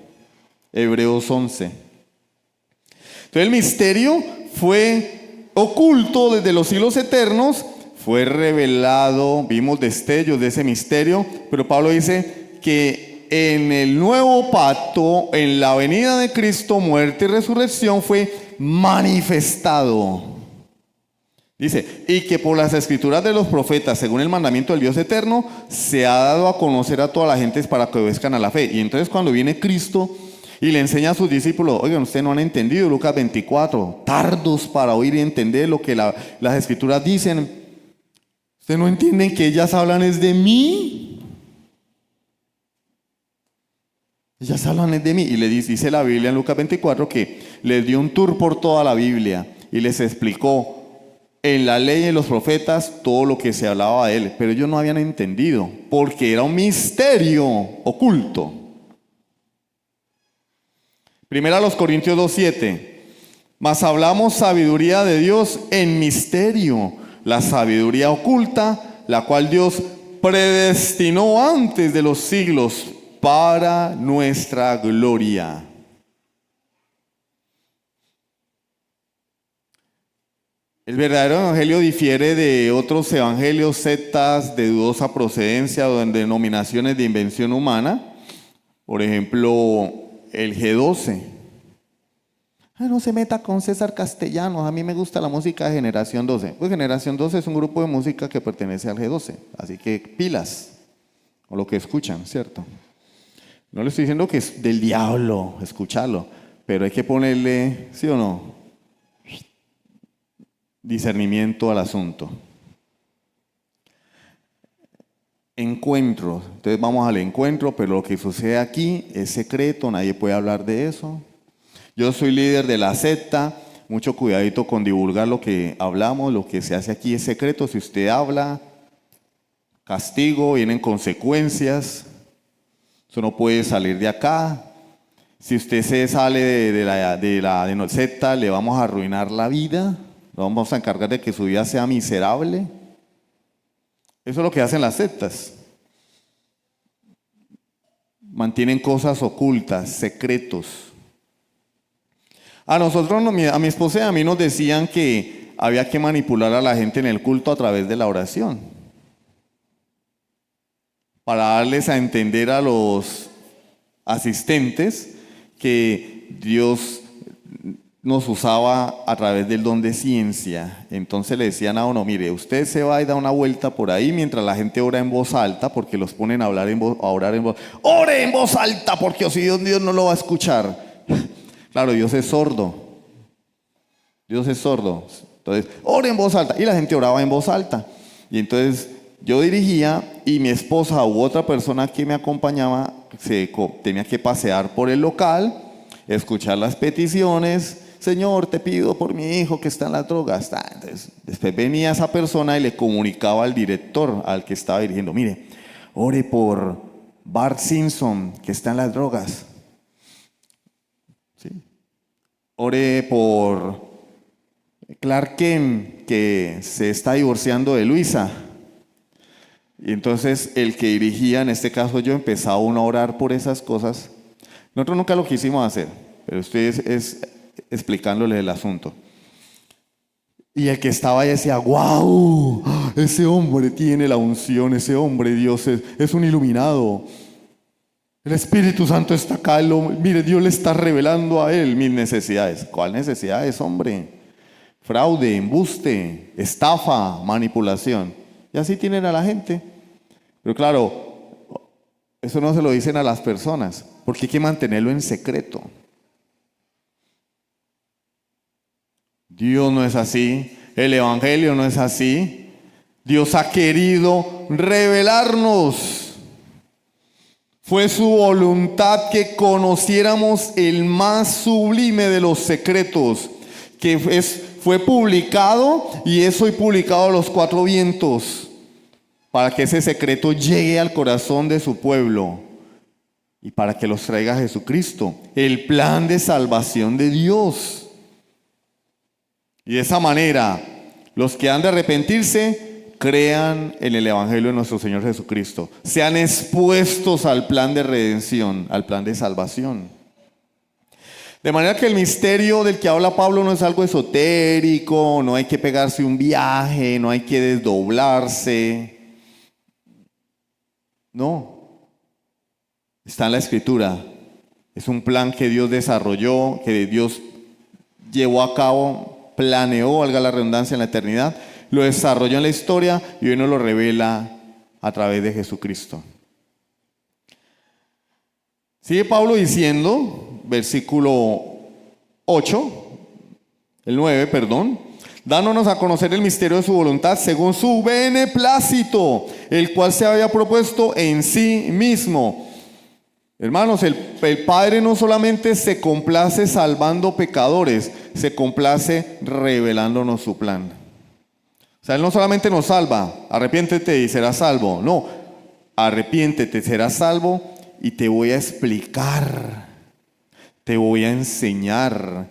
Hebreos 11. Entonces el misterio fue oculto desde los siglos eternos, fue revelado, vimos destellos de ese misterio, pero Pablo dice que en el nuevo pacto, en la venida de Cristo, muerte y resurrección, fue manifestado. Dice, y que por las escrituras de los profetas, según el mandamiento del Dios eterno, se ha dado a conocer a todas las gentes para que obedezcan a la fe. Y entonces cuando viene Cristo y le enseña a sus discípulos, oigan, ustedes no han entendido, Lucas 24, tardos para oír y entender lo que las escrituras dicen. Ustedes no entienden que ellas hablan es de mí. Ellas hablan es de mí. Y le dice la Biblia en Lucas 24 que les dio un tour por toda la Biblia y les explicó en la ley y en los profetas todo lo que se hablaba de él. Pero ellos no habían entendido porque era un misterio oculto. Primera a los Corintios 2:7. Mas hablamos sabiduría de Dios en misterio, la sabiduría oculta, la cual Dios predestinó antes de los siglos para nuestra gloria. El verdadero evangelio difiere de otros evangelios, sectas de dudosa procedencia o de denominaciones de invención humana. Por ejemplo, el G12. No se meta con César Castellanos, a mí me gusta la música de Generación 12. Pues Generación 12 es un grupo de música que pertenece al G12, así que pilas, o lo que escuchan, ¿cierto? No le estoy diciendo que es del diablo escucharlo, pero hay que ponerle, ¿sí o no?, discernimiento al asunto. Encuentros, entonces vamos al encuentro, pero lo que sucede aquí es secreto, nadie puede hablar de eso. Yo soy líder de la secta, mucho cuidadito con divulgar lo que hablamos, lo que se hace aquí es secreto. Si usted habla, castigo, vienen consecuencias, eso no puede salir de acá. Si usted se sale de la secta, le vamos a arruinar la vida, lo vamos a encargar de que su vida sea miserable. Eso es lo que hacen las sectas. Mantienen cosas ocultas, secretos. A nosotros, a mi esposa y a mí nos decían que había que manipular a la gente en el culto a través de la oración, para darles a entender a los asistentes que Dios nos usaba a través del don de ciencia. Entonces le decían a uno, mire, usted se va y da una vuelta por ahí mientras la gente ora en voz alta, porque los ponen a orar en voz, ore en voz alta, porque si Dios no lo va a escuchar. Claro, Dios es sordo. Dios es sordo. Entonces, ore en voz alta. Y la gente oraba en voz alta. Y entonces yo dirigía y mi esposa u otra persona que me acompañaba tenía que pasear por el local, escuchar las peticiones. Señor, te pido por mi hijo que está en las drogas. Entonces, después venía esa persona y le comunicaba al director, al que estaba dirigiendo, mire, ore por Bart Simpson que está en las drogas. ¿Sí? Ore por Clark Kent que se está divorciando de Luisa. Y entonces el que dirigía, en este caso yo, empezaba uno a orar por esas cosas. Nosotros nunca lo quisimos hacer, pero ustedes es explicándole el asunto. Y el que estaba ahí decía, ¡wow! Ese hombre tiene la unción, ese hombre, Dios es un iluminado. El Espíritu Santo está acá, mire, Dios le está revelando a él mis necesidades. ¿Cuál necesidades, hombre? Fraude, embuste, estafa, manipulación. Y así tienen a la gente. Pero claro, eso no se lo dicen a las personas, porque hay que mantenerlo en secreto. Dios no es así, el Evangelio no es así. Dios ha querido revelarnos. Fue su voluntad que conociéramos el más sublime de los secretos, que fue publicado y es hoy publicado a los cuatro vientos, para que ese secreto llegue al corazón de su pueblo y para que los traiga Jesucristo, el plan de salvación de Dios. Y de esa manera, los que han de arrepentirse, crean en el Evangelio de nuestro Señor Jesucristo. Sean expuestos al plan de redención, al plan de salvación. De manera que el misterio del que habla Pablo no es algo esotérico, no hay que pegarse un viaje, no hay que desdoblarse. No. Está en la Escritura. Es un plan que Dios desarrolló, que Dios llevó a cabo, planeó, valga la redundancia, en la eternidad. Lo desarrolló en la historia y hoy nos lo revela a través de Jesucristo. Sigue Pablo diciendo, versículo 8, el 9, perdón, dándonos a conocer el misterio de su voluntad según su beneplácito, el cual se había propuesto en sí mismo. Hermanos, el Padre no solamente se complace salvando pecadores, se complace revelándonos su plan. O sea, Él no solamente nos salva, arrepiéntete y serás salvo. No, arrepiéntete, serás salvo y te voy a explicar, te voy a enseñar,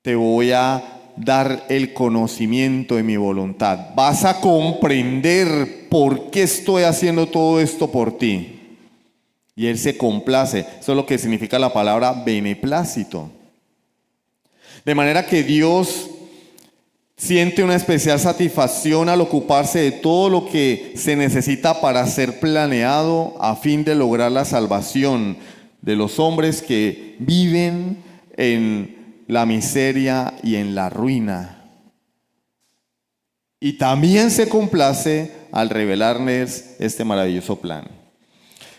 te voy a dar el conocimiento de mi voluntad. Vas a comprender por qué estoy haciendo todo esto por ti. Y Él se complace. Eso es lo que significa la palabra beneplácito. De manera que Dios siente una especial satisfacción al ocuparse de todo lo que se necesita para ser planeado a fin de lograr la salvación de los hombres que viven en la miseria y en la ruina. Y también se complace al revelarles este maravilloso plan.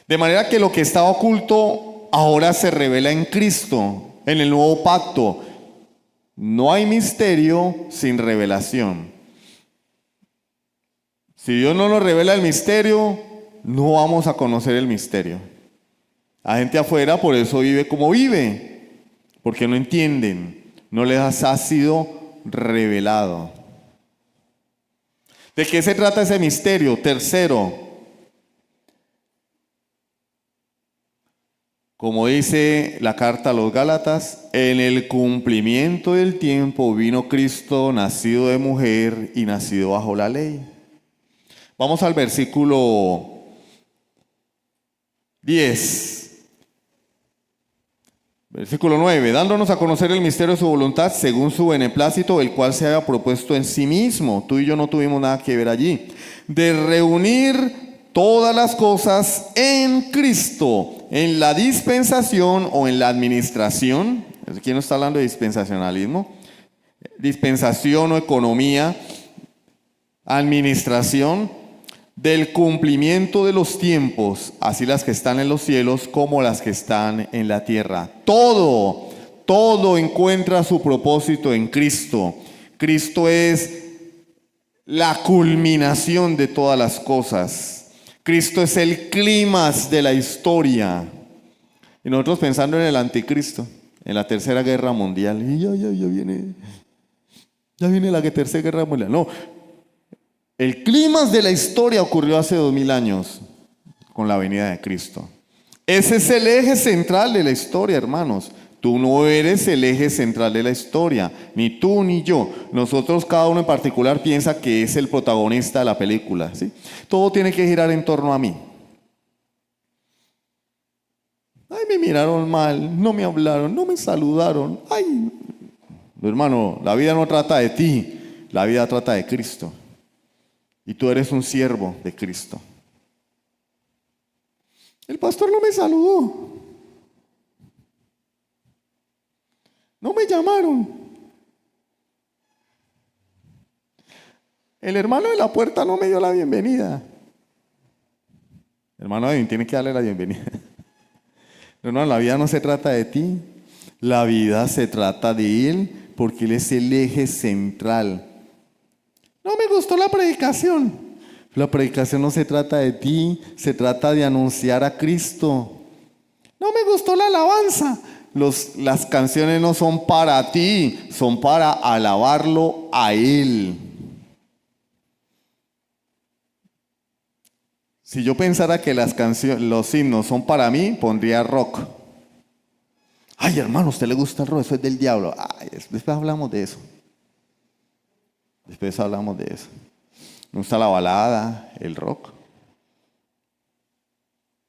De manera que lo que estaba oculto ahora se revela en Cristo, en el nuevo pacto. No hay misterio sin revelación. Si Dios no nos revela el misterio, no vamos a conocer el misterio. La gente afuera por eso vive como vive, porque no entienden, no les ha sido revelado. ¿De qué se trata ese misterio? Tercero, como dice la carta a los Gálatas, en el cumplimiento del tiempo vino Cristo, nacido de mujer y nacido bajo la ley. Vamos al versículo 10. Versículo 9. Dándonos a conocer el misterio de su voluntad según su beneplácito, el cual se había propuesto en sí mismo. Tú y yo no tuvimos nada que ver allí. De reunir todas las cosas en Cristo, en la dispensación o en la administración. Aquí no está hablando de dispensacionalismo. Dispensación o economía, administración del cumplimiento de los tiempos, así las que están en los cielos como las que están en la tierra. Todo encuentra su propósito en Cristo. Cristo es la culminación de todas las cosas. Cristo es el clímax de la historia. Y nosotros pensando en el anticristo, en la tercera guerra mundial. Y ya viene la tercera guerra mundial. No, el clímax de la historia ocurrió hace 2000 años con la venida de Cristo. Ese es el eje central de la historia, hermanos. Tú no eres el eje central de la historia, ni tú ni yo. Nosotros, cada uno en particular, piensa que es el protagonista de la película, ¿sí? Todo tiene que girar en torno a mí. Ay, me miraron mal, no me hablaron, no me saludaron. Ay, hermano, la vida no trata de ti, la vida trata de Cristo. Y tú eres un siervo de Cristo. El pastor no me saludó. No me llamaron. El hermano de la puerta no me dio la bienvenida. Hermano, tiene que darle la bienvenida. Hermano, la vida no se trata de ti. La vida se trata de Él, porque Él es el eje central. No me gustó la predicación. La predicación no se trata de ti, se trata de anunciar a Cristo. No me gustó la alabanza. Las canciones no son para ti, son para alabarlo a Él. Si yo pensara que los himnos son para mí, pondría rock. Ay, hermano, ¿a usted le gusta el rock? Eso es del diablo. Ay, después hablamos de eso. Me gusta la balada, el rock.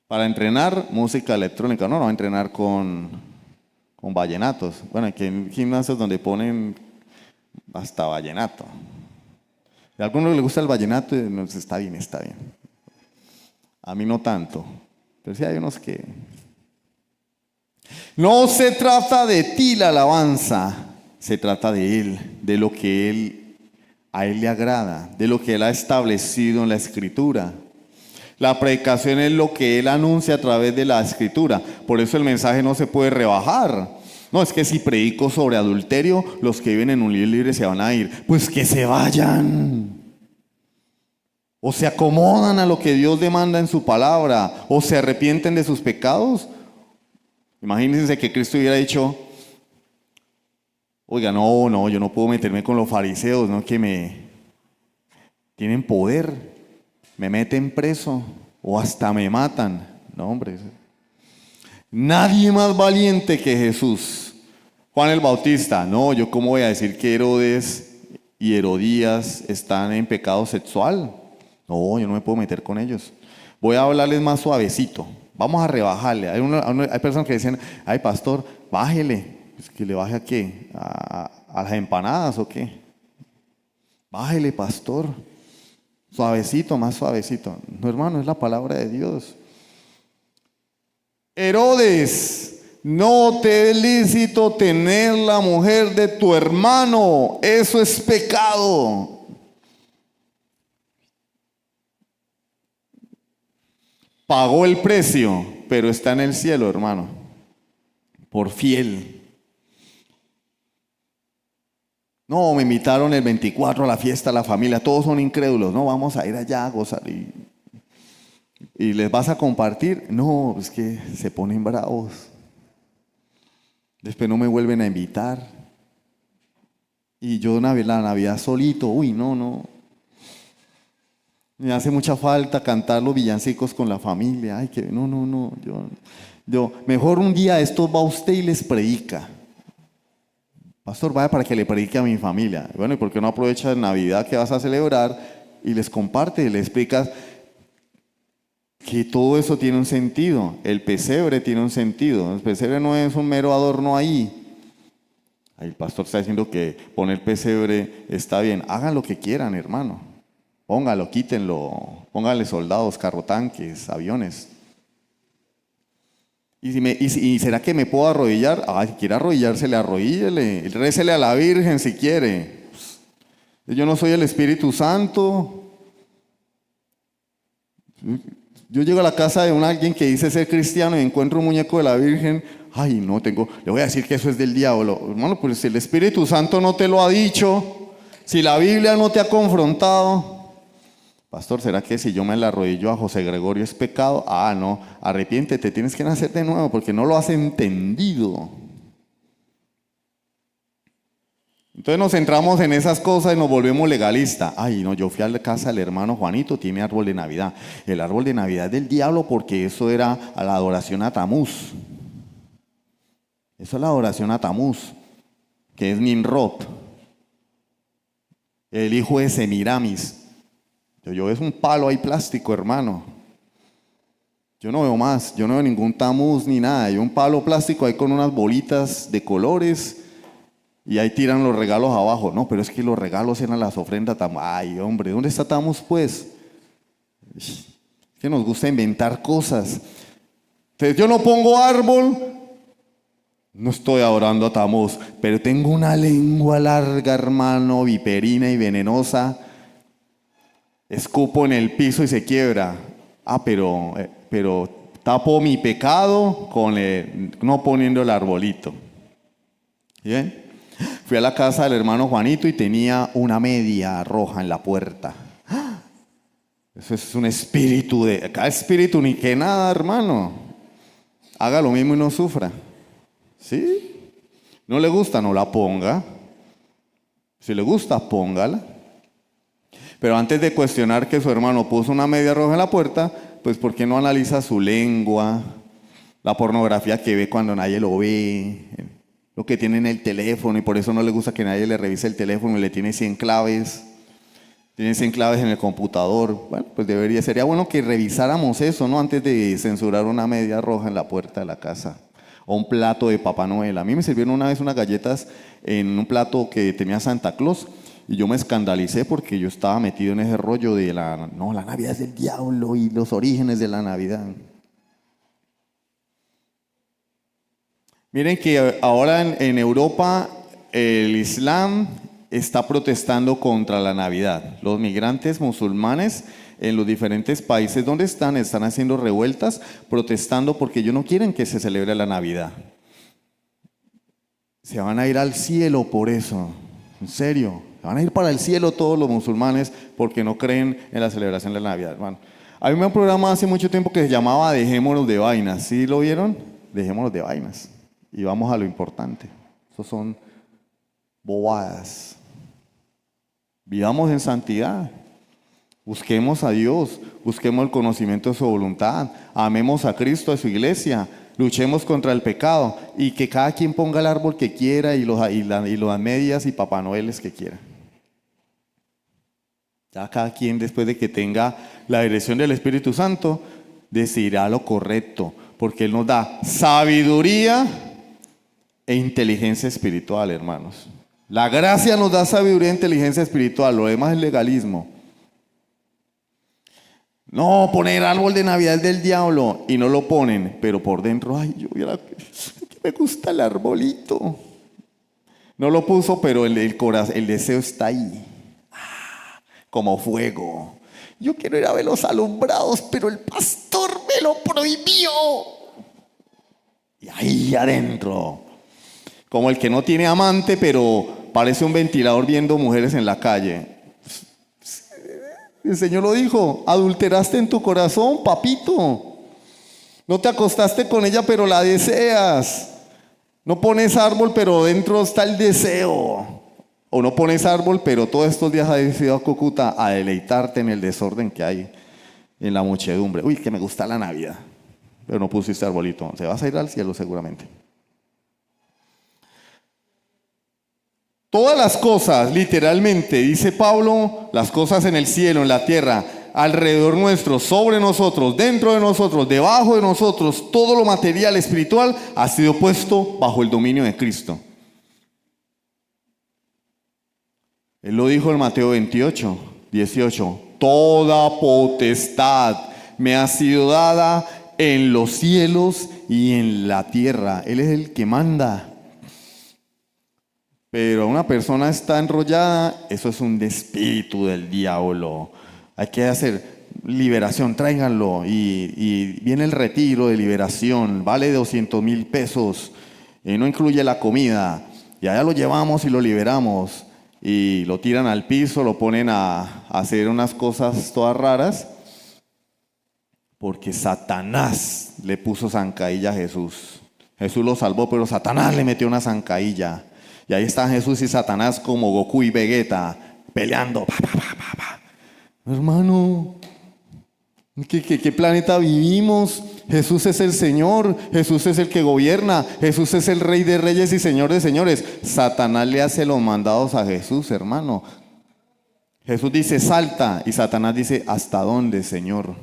Para entrenar, música electrónica. No, entrenar con vallenatos. Bueno, aquí hay gimnasios donde ponen hasta vallenato. A algunos les gusta el vallenato y está bien. A mí no tanto. Pero sí hay unos que... No se trata de ti la alabanza, se trata de Él, de lo que a Él le agrada, de lo que Él ha establecido en la Escritura. La predicación es lo que Él anuncia a través de la Escritura. Por eso el mensaje no se puede rebajar. No, es que si predico sobre adulterio, los que viven en un libre se van a ir. Pues que se vayan. O se acomodan a lo que Dios demanda en su palabra, o se arrepienten de sus pecados. Imagínense que Cristo hubiera dicho: oiga, no, yo no puedo meterme con los fariseos, no, que me tienen poder, me meten preso o hasta me matan. No, hombre, nadie más valiente que Jesús Juan el Bautista, no, yo cómo voy a decir que Herodes y Herodías están en pecado sexual. No, yo no me puedo meter con ellos. Voy a hablarles más suavecito. Vamos a rebajarle. Hay personas que dicen, ay pastor, bájele. Pues, ¿que le baje a qué? ¿A las empanadas o qué? Bájele, pastor. Suavecito, más suavecito. No, hermano, es la palabra de Dios. Herodes, no te es lícito tener la mujer de tu hermano. Eso es pecado. Pagó el precio, pero está en el cielo, hermano. Por fiel. No, me invitaron el 24 a la fiesta, a la familia. Todos son incrédulos. No, vamos a ir allá a gozar. ¿Y les vas a compartir? No, es que se ponen bravos. Después no me vuelven a invitar. Y yo la Navidad solito. Uy, no. Me hace mucha falta cantar los villancicos con la familia. Ay, que no. Yo, mejor un día esto va usted y les predica. Pastor, vaya para que le predique a mi familia. Bueno, ¿y por qué no aprovechas Navidad que vas a celebrar y les comparte, les explicas que todo eso tiene un sentido? El pesebre tiene un sentido. El pesebre no es un mero adorno ahí. Ahí el pastor está diciendo que poner pesebre está bien. Hagan lo que quieran, hermano. Póngalo, quítenlo. Pónganle soldados, carrotanques, aviones. ¿Y será que me puedo arrodillar? Si quiere arrodillársele, arrodíllele. Récele a la Virgen si quiere. Yo no soy el Espíritu Santo. Yo llego a la casa de alguien que dice ser cristiano y encuentro un muñeco de la Virgen. Ay, no tengo. Le voy a decir que eso es del diablo. Hermano, pues si el Espíritu Santo no te lo ha dicho, si la Biblia no te ha confrontado. Pastor, ¿será que si yo me la arrodillo a José Gregorio es pecado? No, arrepiéntete, tienes que nacer de nuevo porque no lo has entendido. Entonces nos centramos en esas cosas y nos volvemos legalistas. Ay, no, yo fui a la casa del hermano Juanito, tiene árbol de Navidad. El árbol de Navidad es del diablo porque eso era a la adoración a Tamuz. Eso es la adoración a Tamuz, que es Nimrod, el hijo de Semiramis. Yo veo un palo ahí plástico, hermano. Yo no veo más, yo no veo ningún Tamuz ni nada. Hay un palo plástico ahí con unas bolitas de colores y ahí tiran los regalos abajo. No, pero es que los regalos eran las ofrendas Tamuz. Ay, hombre, ¿dónde está Tamuz pues? Es que nos gusta inventar cosas. Entonces yo no pongo árbol, no estoy adorando a Tamuz, pero tengo una lengua larga, hermano, viperina y venenosa. Escupo en el piso y se quiebra. Pero tapo mi pecado con no poniendo el arbolito. ¿Bien? Fui a la casa del hermano Juanito y tenía una media roja en la puerta. Eso es un espíritu acá espíritu ni que nada, hermano. Haga lo mismo y no sufra. ¿Sí? ¿No le gusta? No la ponga. Si le gusta, póngala. Pero antes de cuestionar que su hermano puso una media roja en la puerta, pues ¿por qué no analiza su lengua, la pornografía que ve cuando nadie lo ve, lo que tiene en el teléfono y por eso no le gusta que nadie le revise el teléfono y le tiene 100 claves? Tiene 100 claves en el computador. Bueno, pues sería bueno que revisáramos eso, ¿no? Antes de censurar una media roja en la puerta de la casa. O un plato de Papá Noel. A mí me sirvieron una vez unas galletas en un plato que tenía Santa Claus. Y yo me escandalicé porque yo estaba metido en ese rollo de la Navidad es del diablo y los orígenes de la Navidad. Miren que ahora en Europa el Islam está protestando contra la Navidad. Los migrantes musulmanes en los diferentes países donde están haciendo revueltas, protestando porque ellos no quieren que se celebre la Navidad. Se van a ir al cielo por eso, en serio. Van a ir para el cielo todos los musulmanes porque no creen en la celebración de la Navidad, hermano. Había un programa hace mucho tiempo que se llamaba Dejémonos de Vainas. ¿Sí lo vieron? Dejémonos de Vainas. Y vamos a lo importante. Esos son bobadas. Vivamos en santidad. Busquemos a Dios. Busquemos el conocimiento de su voluntad. Amemos a Cristo, a su iglesia. Luchemos contra el pecado y que cada quien ponga el árbol que quiera y las medias y Papá Noeles que quiera. Ya cada quien, después de que tenga la dirección del Espíritu Santo, decidirá lo correcto, porque Él nos da sabiduría e inteligencia espiritual, hermanos. La gracia nos da sabiduría e inteligencia espiritual, lo demás es legalismo. No, poner árbol de Navidad del diablo y no lo ponen, pero por dentro, ay, yo viera que me gusta el arbolito. No lo puso, pero el deseo está ahí, como fuego. Yo quiero ir a ver los alumbrados, pero el pastor me lo prohibió. Y ahí adentro, como el que no tiene amante, pero parece un ventilador viendo mujeres en la calle. El Señor lo dijo, adulteraste en tu corazón, papito. No te acostaste con ella, pero la deseas. No pones árbol, pero dentro está el deseo. O no pones árbol, pero todos estos días has ido a Cúcuta a deleitarte en el desorden que hay en la muchedumbre. Uy, que me gusta la Navidad. Pero no pusiste arbolito. Se vas a ir al cielo seguramente. Todas las cosas, literalmente, dice Pablo, las cosas en el cielo, en la tierra, alrededor nuestro, sobre nosotros, dentro de nosotros, debajo de nosotros, todo lo material, espiritual, ha sido puesto bajo el dominio de Cristo. Él lo dijo en Mateo 28, 18. Toda potestad me ha sido dada en los cielos y en la tierra. Él es el que manda. Pero una persona está enrollada, eso es un espíritu del diablo. Hay que hacer liberación, tráiganlo. Y viene el retiro de liberación, vale 200,000 pesos. No incluye la comida. Y allá lo llevamos y lo liberamos. Y lo tiran al piso, lo ponen a hacer unas cosas todas raras. Porque Satanás le puso zancadilla a Jesús. Jesús lo salvó, pero Satanás le metió una zancadilla. Y ahí están Jesús y Satanás como Goku y Vegeta peleando. Hermano, ¿qué planeta vivimos? Jesús es el Señor, Jesús es el que gobierna, Jesús es el Rey de Reyes y Señor de Señores. Satanás le hace los mandados a Jesús, hermano. Jesús dice salta y Satanás dice ¿hasta dónde, Señor?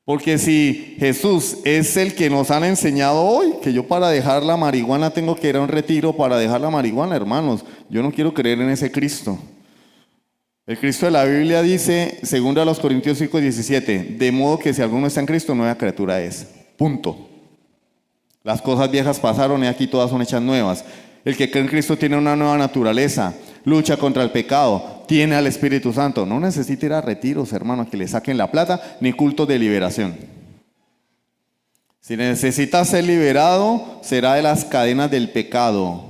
Porque si Jesús es el que nos han enseñado hoy, que yo para dejar la marihuana tengo que ir a un retiro para dejar la marihuana, hermanos, yo no quiero creer en ese Cristo. El Cristo de la Biblia dice, segundo a los Corintios 5:17, de modo que si alguno está en Cristo, nueva criatura es. Punto. Las cosas viejas pasaron y aquí todas son hechas nuevas. El que cree en Cristo tiene una nueva naturaleza, lucha contra el pecado, tiene al Espíritu Santo. No necesita ir a retiros, hermano, que le saquen la plata, ni cultos de liberación. Si necesita ser liberado, será de las cadenas del pecado.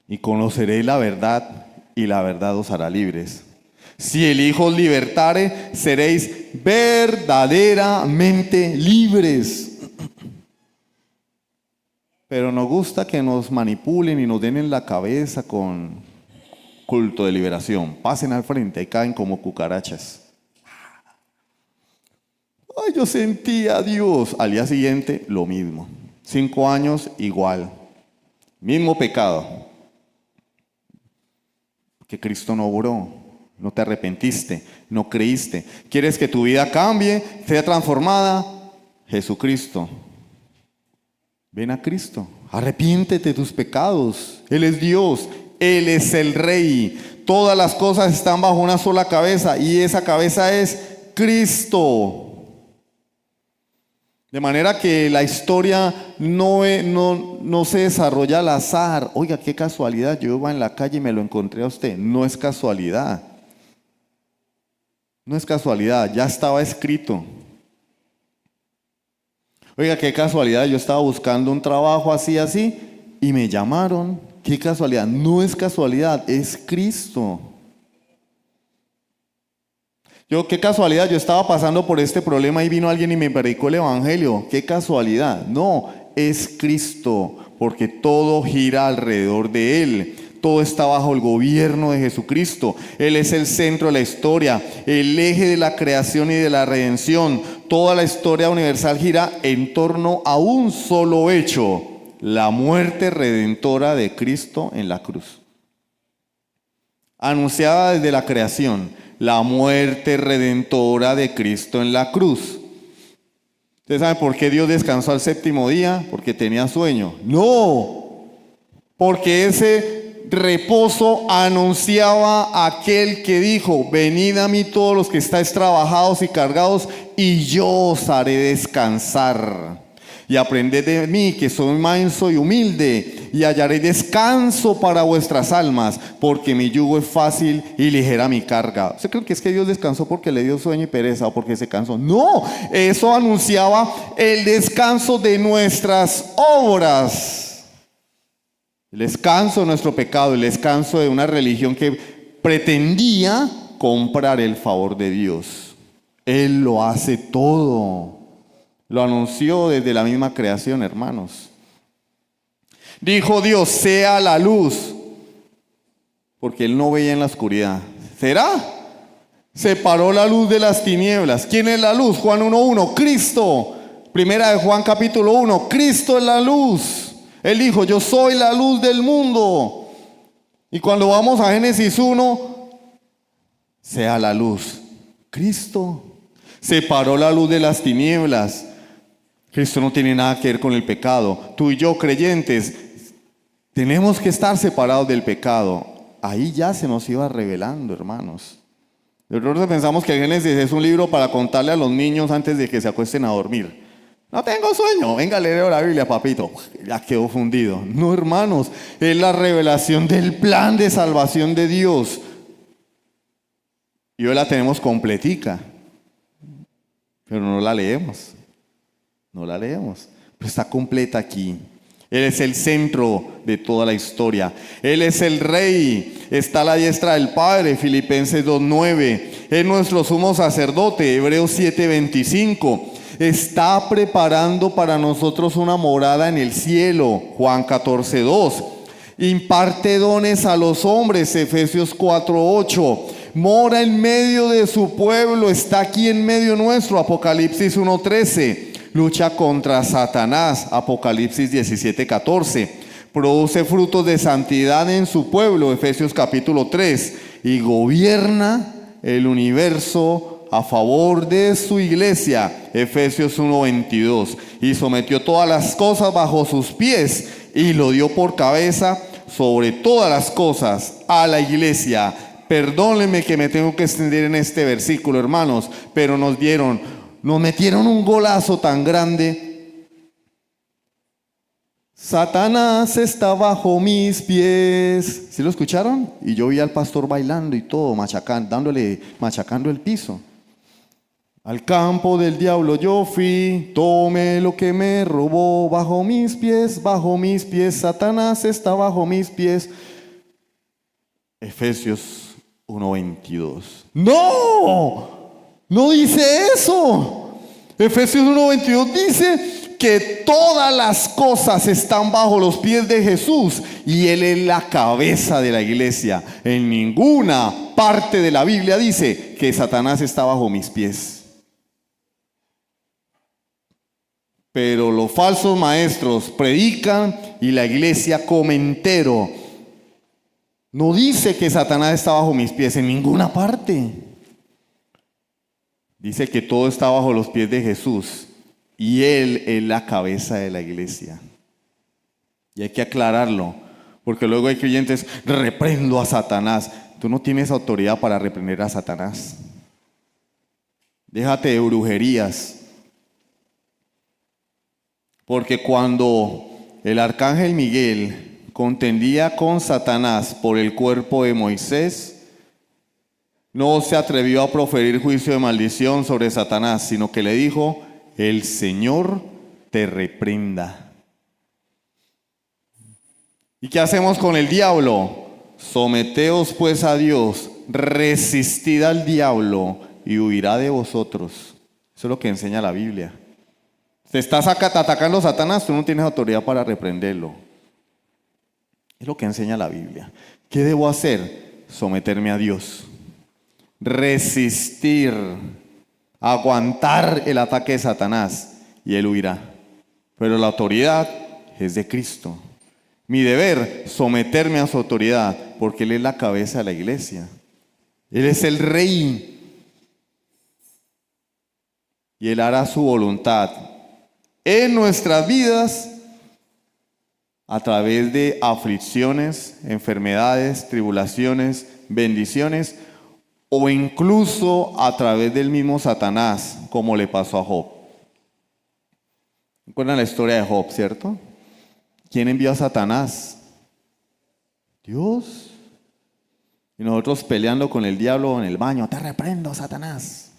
Y conoceréis la verdad, y la verdad os hará libres. Si el Hijo os libertare, seréis verdaderamente libres. Pero nos gusta que nos manipulen y nos den en la cabeza con culto de liberación. Pasen al frente y caen como cucarachas. Ay, yo sentí a Dios. Al día siguiente, lo mismo. 5 años, igual. Mismo pecado. Que Cristo no obró. No te arrepentiste. No creíste. ¿Quieres que tu vida cambie? Sea transformada. Jesucristo. Ven a Cristo, arrepiéntete de tus pecados. Él es Dios, Él es el Rey. Todas las cosas están bajo una sola cabeza y esa cabeza es Cristo. De manera que la historia no se desarrolla al azar. Oiga, qué casualidad, yo iba en la calle y me lo encontré a usted. No es casualidad. No es casualidad, ya estaba escrito. Oiga, qué casualidad, yo estaba buscando un trabajo así y me llamaron. Qué casualidad, no es casualidad, es Cristo. Qué casualidad, yo estaba pasando por este problema y vino alguien y me predicó el evangelio. Qué casualidad, no, es Cristo, porque todo gira alrededor de Él. Todo está bajo el gobierno de Jesucristo. Él es el centro de la historia, el eje de la creación y de la redención. toda la historia universal gira en torno a un solo hecho: la muerte redentora de Cristo en la cruz. Anunciada desde la creación, la muerte redentora de Cristo en la cruz. ¿Ustedes saben por qué Dios descansó al séptimo día? Porque tenía sueño. No, porque ese reposo anunciaba a aquel que dijo: venid a mí todos los que estáis trabajados y cargados, y yo os haré descansar. Y aprended de mí, que soy manso y humilde, y hallaréis descanso para vuestras almas, porque mi yugo es fácil y ligera mi carga. ¿Usted cree que es que Dios descansó porque le dio sueño y pereza o porque se cansó? No, eso anunciaba el descanso de nuestras obras, el descanso de nuestro pecado, el descanso de una religión que pretendía comprar el favor de Dios. Él lo hace todo. Lo anunció desde la misma creación, hermanos. Dijo Dios: sea la luz, porque Él no veía en la oscuridad. ¿Será? Separó la luz de las tinieblas. ¿Quién es la luz? Juan 1:1, Cristo. Primera de Juan capítulo 1, Cristo es la luz. Él dijo: yo soy la luz del mundo. Y cuando vamos a Génesis 1, sea la luz. Cristo separó la luz de las tinieblas. Cristo no tiene nada que ver con el pecado. Tú y yo, creyentes, tenemos que estar separados del pecado. Ahí ya se nos iba revelando, hermanos. Nosotros pensamos que Génesis es un libro para contarle a los niños antes de que se acuesten a dormir. No tengo sueño, venga, leo la Biblia, papito. Ya quedó fundido. No, hermanos, es la revelación del plan de salvación de Dios. Y hoy la tenemos completica, pero no la leemos. No la leemos, pero está completa aquí. Él es el centro de toda la historia. Él es el Rey, está a la diestra del Padre, Filipenses 2:9. Es nuestro sumo sacerdote, Hebreos 7:25. Está preparando para nosotros una morada en el cielo, Juan 14:2. Imparte dones a los hombres, Efesios 4:8. Mora en medio de su pueblo, está aquí en medio nuestro, Apocalipsis 1:13. Lucha contra Satanás, Apocalipsis 17:14. Produce frutos de santidad en su pueblo, Efesios capítulo 3. Y gobierna el universo a favor de su iglesia, Efesios 1:22. Y sometió todas las cosas bajo sus pies y lo dio por cabeza sobre todas las cosas a la iglesia. Perdónenme que me tengo que extender en este versículo, hermanos, pero nos metieron un golazo tan grande. Satanás está bajo mis pies. ¿Sí lo escucharon? Y yo vi al pastor bailando y todo, machacando el piso. Al campo del diablo yo fui, tomé lo que me robó, bajo mis pies, Satanás está bajo mis pies. Efesios 1:22. ¡No! No dice eso. Efesios 1:22 dice que todas las cosas están bajo los pies de Jesús y Él es la cabeza de la iglesia. En ninguna parte de la Biblia dice que Satanás está bajo mis pies. Pero los falsos maestros predican y la iglesia come entero. No dice que Satanás está bajo mis pies en ninguna parte. Dice que todo está bajo los pies de Jesús y Él es la cabeza de la iglesia. Y hay que aclararlo, porque luego hay creyentes: reprendo a Satanás. Tú no tienes autoridad para reprender a Satanás. Déjate de brujerías. Porque cuando el arcángel Miguel contendía con Satanás por el cuerpo de Moisés, no se atrevió a proferir juicio de maldición sobre Satanás, sino que le dijo: el Señor te reprenda. ¿Y qué hacemos con el diablo? Someteos pues a Dios, resistid al diablo y huirá de vosotros. Eso es lo que enseña la Biblia. Te estás atacando a Satanás, tú no tienes autoridad para reprenderlo. Es lo que enseña la Biblia. ¿Qué debo hacer? Someterme a Dios. Resistir aguantar el ataque de Satanás y él huirá. Pero la autoridad es de Cristo. Mi deber, someterme a su autoridad, porque Él es la cabeza de la iglesia. Él es el rey. Y Él hará su voluntad en nuestras vidas a través de aflicciones, enfermedades, tribulaciones, bendiciones, o incluso a través del mismo Satanás, como le pasó a Job. ¿Recuerdan la historia de Job, cierto? ¿Quién envió a Satanás? Dios. Y nosotros peleando con el diablo en el baño. Te reprendo, Satanás.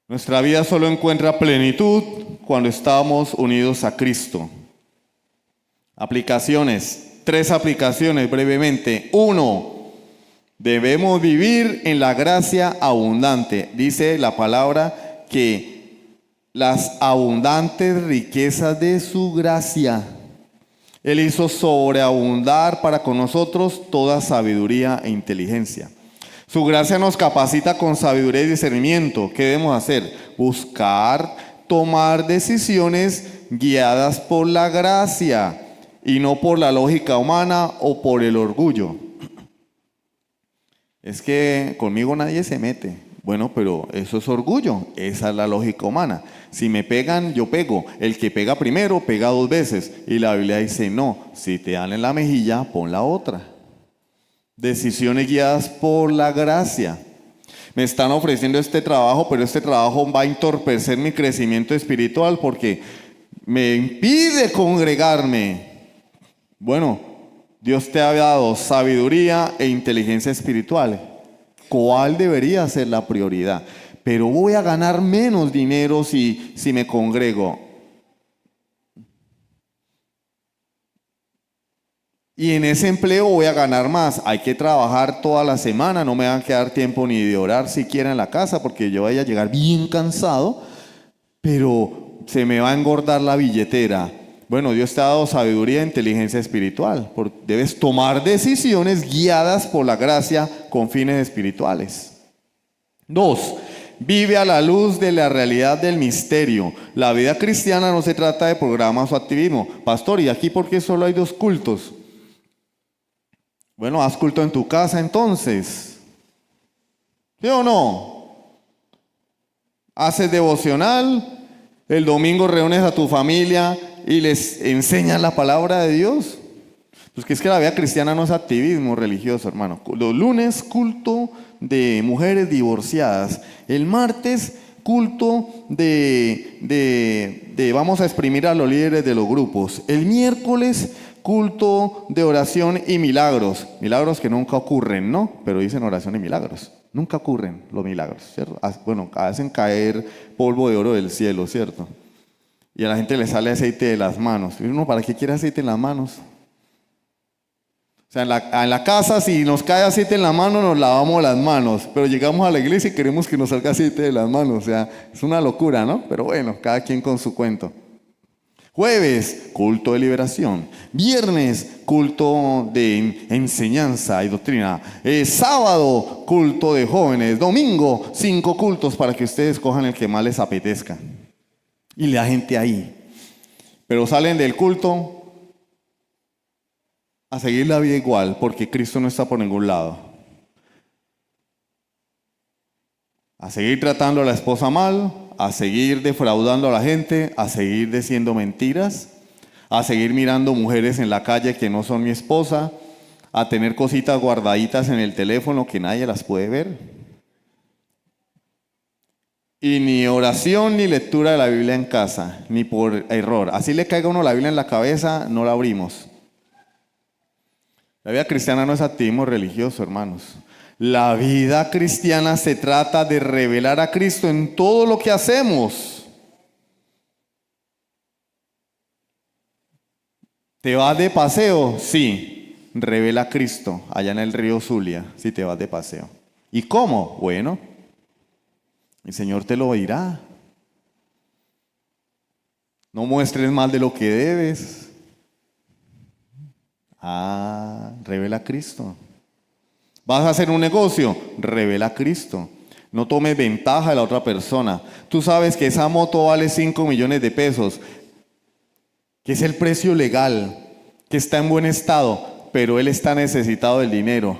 Nuestra vida solo encuentra plenitud cuando estamos unidos a Cristo. Aplicaciones. 3 aplicaciones brevemente. 1. Debemos vivir en la gracia abundante. Dice la palabra que las abundantes riquezas de su gracia. Él hizo sobreabundar para con nosotros toda sabiduría e inteligencia. Su gracia nos capacita con sabiduría y discernimiento. ¿Qué debemos hacer? Buscar, tomar decisiones guiadas por la gracia y no por la lógica humana o por el orgullo. Es que conmigo nadie se mete. Bueno, pero eso es orgullo, esa es la lógica humana. Si me pegan, yo pego. El que pega primero, pega 2 veces. Y la Biblia dice, no, si te dan en la mejilla, pon la otra. Decisiones guiadas por la gracia. Me están ofreciendo este trabajo, pero este trabajo va a entorpecer mi crecimiento espiritual porque me impide congregarme. Bueno, Dios te ha dado sabiduría e inteligencia espiritual. ¿Cuál debería ser la prioridad? Pero voy a ganar menos dinero si me congrego. Y en ese empleo voy a ganar más. Hay que trabajar toda la semana. No me va a quedar tiempo ni de orar siquiera en la casa porque yo voy a llegar bien cansado. Pero se me va a engordar la billetera. Bueno, Dios te ha dado sabiduría e inteligencia espiritual. Debes tomar decisiones guiadas por la gracia con fines espirituales. 2. Vive a la luz de la realidad del misterio. La vida cristiana no se trata de programas o activismo. Pastor, ¿y aquí por qué solo hay 2 cultos? Bueno, haz culto en tu casa entonces. ¿Sí o no? Haces devocional, el domingo reúnes a tu familia y les enseñas la palabra de Dios. Pues que es que la vida cristiana no es activismo religioso, hermano. Los lunes, culto de mujeres divorciadas. El martes, culto de vamos a exprimir a los líderes de los grupos. El miércoles, culto de oración y milagros. Milagros que nunca ocurren, ¿no? Pero dicen oración y milagros. Nunca ocurren los milagros, ¿cierto? Bueno, hacen caer polvo de oro del cielo, ¿cierto? Y a la gente le sale aceite de las manos. Y uno, ¿para qué quiere aceite en las manos? O sea, en la casa, si nos cae aceite en la mano, nos lavamos las manos. Pero llegamos a la iglesia y queremos que nos salga aceite de las manos. O sea, es una locura, ¿no? Pero bueno, cada quien con su cuento. Jueves, culto de liberación. Viernes, culto de enseñanza y doctrina. Sábado, culto de jóvenes. Domingo, 5 cultos para que ustedes cojan el que más les apetezca. Y la gente ahí. Pero salen del culto a seguir la vida igual, porque Cristo no está por ningún lado. A seguir tratando a la esposa mal, a seguir defraudando a la gente, a seguir diciendo mentiras, a seguir mirando mujeres en la calle que no son mi esposa, a tener cositas guardaditas en el teléfono que nadie las puede ver. Y ni oración ni lectura de la Biblia en casa, ni por error. Así le caiga a uno la Biblia en la cabeza, no la abrimos. La vida cristiana no es activismo religioso, hermanos. La vida cristiana se trata de revelar a Cristo en todo lo que hacemos. ¿Te vas de paseo? Sí. Revela a Cristo allá en el río Zulia, si te vas de paseo. ¿Y cómo? Bueno, el Señor te lo dirá. No muestres más de lo que debes. Revela a Cristo. ¿Vas a hacer un negocio? Revela a Cristo. No tomes ventaja de la otra persona. Tú sabes que esa moto vale 5 millones de pesos, que es el precio legal, que está en buen estado, pero él está necesitado del dinero.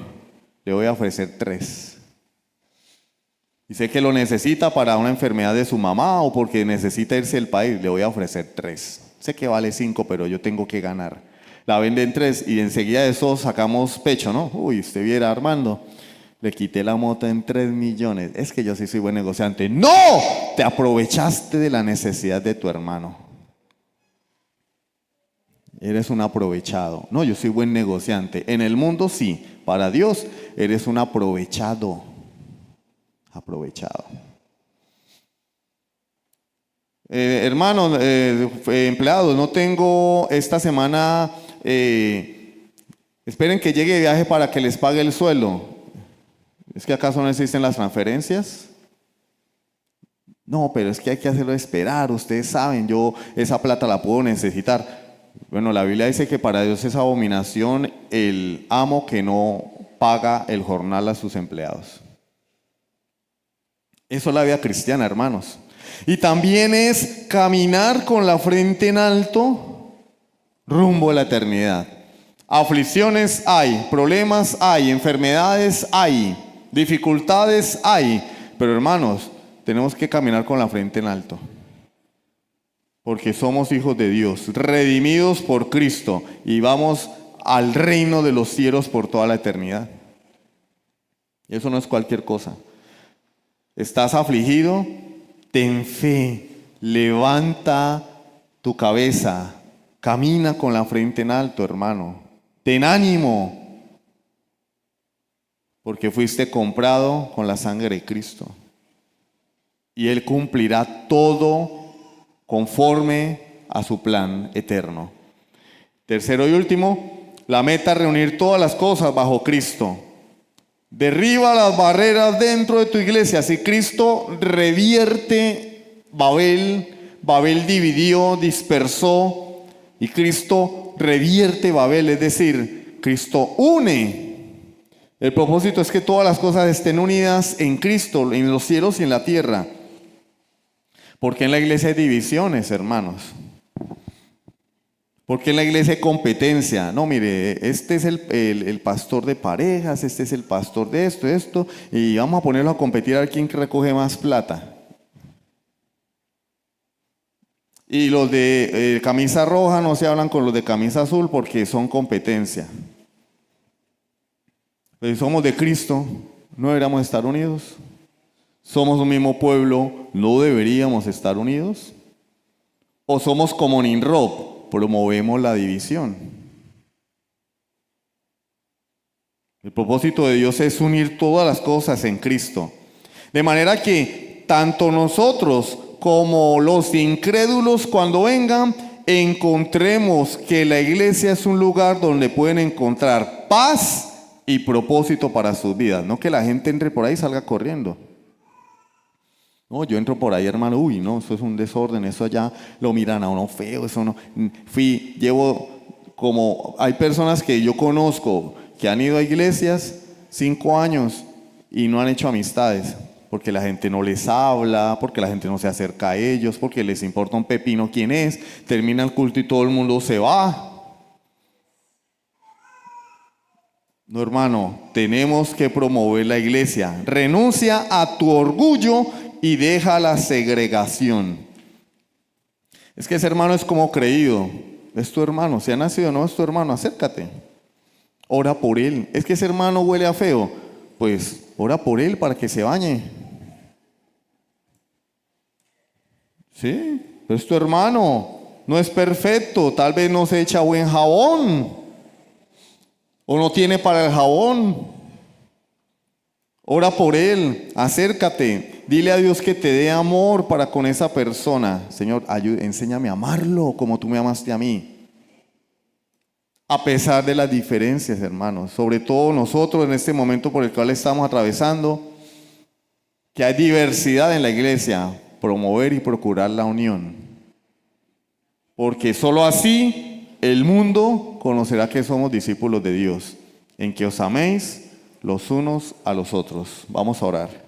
Le voy a ofrecer 3. Y sé que lo necesita para una enfermedad de su mamá o porque necesita irse del país. Le voy a ofrecer 3. Sé que vale 5, pero yo tengo que ganar. La venden 3 y enseguida de eso sacamos pecho, ¿no? Uy, usted viera, Armando, le quité la moto en 3 millones. Es que yo sí soy buen negociante. ¡No! Te aprovechaste de la necesidad de tu hermano. Eres un aprovechado. No, yo soy buen negociante. En el mundo sí. Para Dios eres un aprovechado. Aprovechado. Hermanos, empleados, no tengo esta semana. Esperen que llegue de viaje para que les pague el sueldo. ¿Es que acaso no existen las transferencias? No, pero es que hay que hacerlo esperar. Ustedes saben, yo esa plata la puedo necesitar. Bueno, la Biblia dice que para Dios es abominación el amo que no paga el jornal a sus empleados. Eso es la vida cristiana, hermanos. Y también es caminar con la frente en alto rumbo a la eternidad. Aflicciones hay, problemas hay, enfermedades hay, dificultades hay. Pero hermanos, tenemos que caminar con la frente en alto. Porque somos hijos de Dios, redimidos por Cristo y vamos al reino de los cielos por toda la eternidad. Y eso no es cualquier cosa. ¿Estás afligido? Ten fe, levanta tu cabeza, camina con la frente en alto, hermano. Ten ánimo, porque fuiste comprado con la sangre de Cristo. Y Él cumplirá todo conforme a su plan eterno. Tercero y último, la meta es reunir todas las cosas bajo Cristo. Derriba las barreras dentro de tu iglesia. Si Cristo revierte Babel dividió, dispersó, y Cristo revierte Babel, es decir, Cristo une. El propósito es que todas las cosas estén unidas en Cristo, en los cielos y en la tierra. Porque en la iglesia hay divisiones, hermanos. Porque en la iglesia hay competencia. No, mire, este es el pastor de parejas, este es el pastor de esto, y vamos a ponerlo a competir a ver quién recoge más plata. Y los de camisa roja no se hablan con los de camisa azul porque son competencia. Pero si somos de Cristo, ¿no deberíamos estar unidos? ¿Somos un mismo pueblo? ¿No deberíamos estar unidos? ¿O somos como Nimrod? Promovemos la división. El propósito de Dios es unir todas las cosas en Cristo. De manera que tanto nosotros como los incrédulos cuando vengan, encontremos que la iglesia es un lugar donde pueden encontrar paz y propósito para sus vidas. No que la gente entre por ahí y salga corriendo. No, yo entro por ahí, hermano, uy, no, eso es un desorden, eso allá lo miran a uno feo, eso no. Hay personas que yo conozco que han ido a iglesias 5 años y no han hecho amistades, porque la gente no les habla, porque la gente no se acerca a ellos, porque les importa un pepino quién es, termina el culto y todo el mundo se va. No, hermano, tenemos que promover la iglesia. Renuncia a tu orgullo y deja la segregación. Es que ese hermano es como creído. Es tu hermano. Si ha nacido no es tu hermano, acércate. Ora por él. Es que ese hermano huele a feo. Pues ora por él para que se bañe. Sí, pero es tu hermano. No es perfecto. Tal vez no se echa buen jabón. O no tiene para el jabón. Ora por él, acércate, dile a Dios que te dé amor para con esa persona. Señor, enséñame a amarlo como tú me amaste a mí. A pesar de las diferencias, hermanos, sobre todo nosotros en este momento por el cual estamos atravesando, que hay diversidad en la iglesia, promover y procurar la unión. Porque solo así el mundo conocerá que somos discípulos de Dios, en que os améis los unos a los otros. Vamos a orar.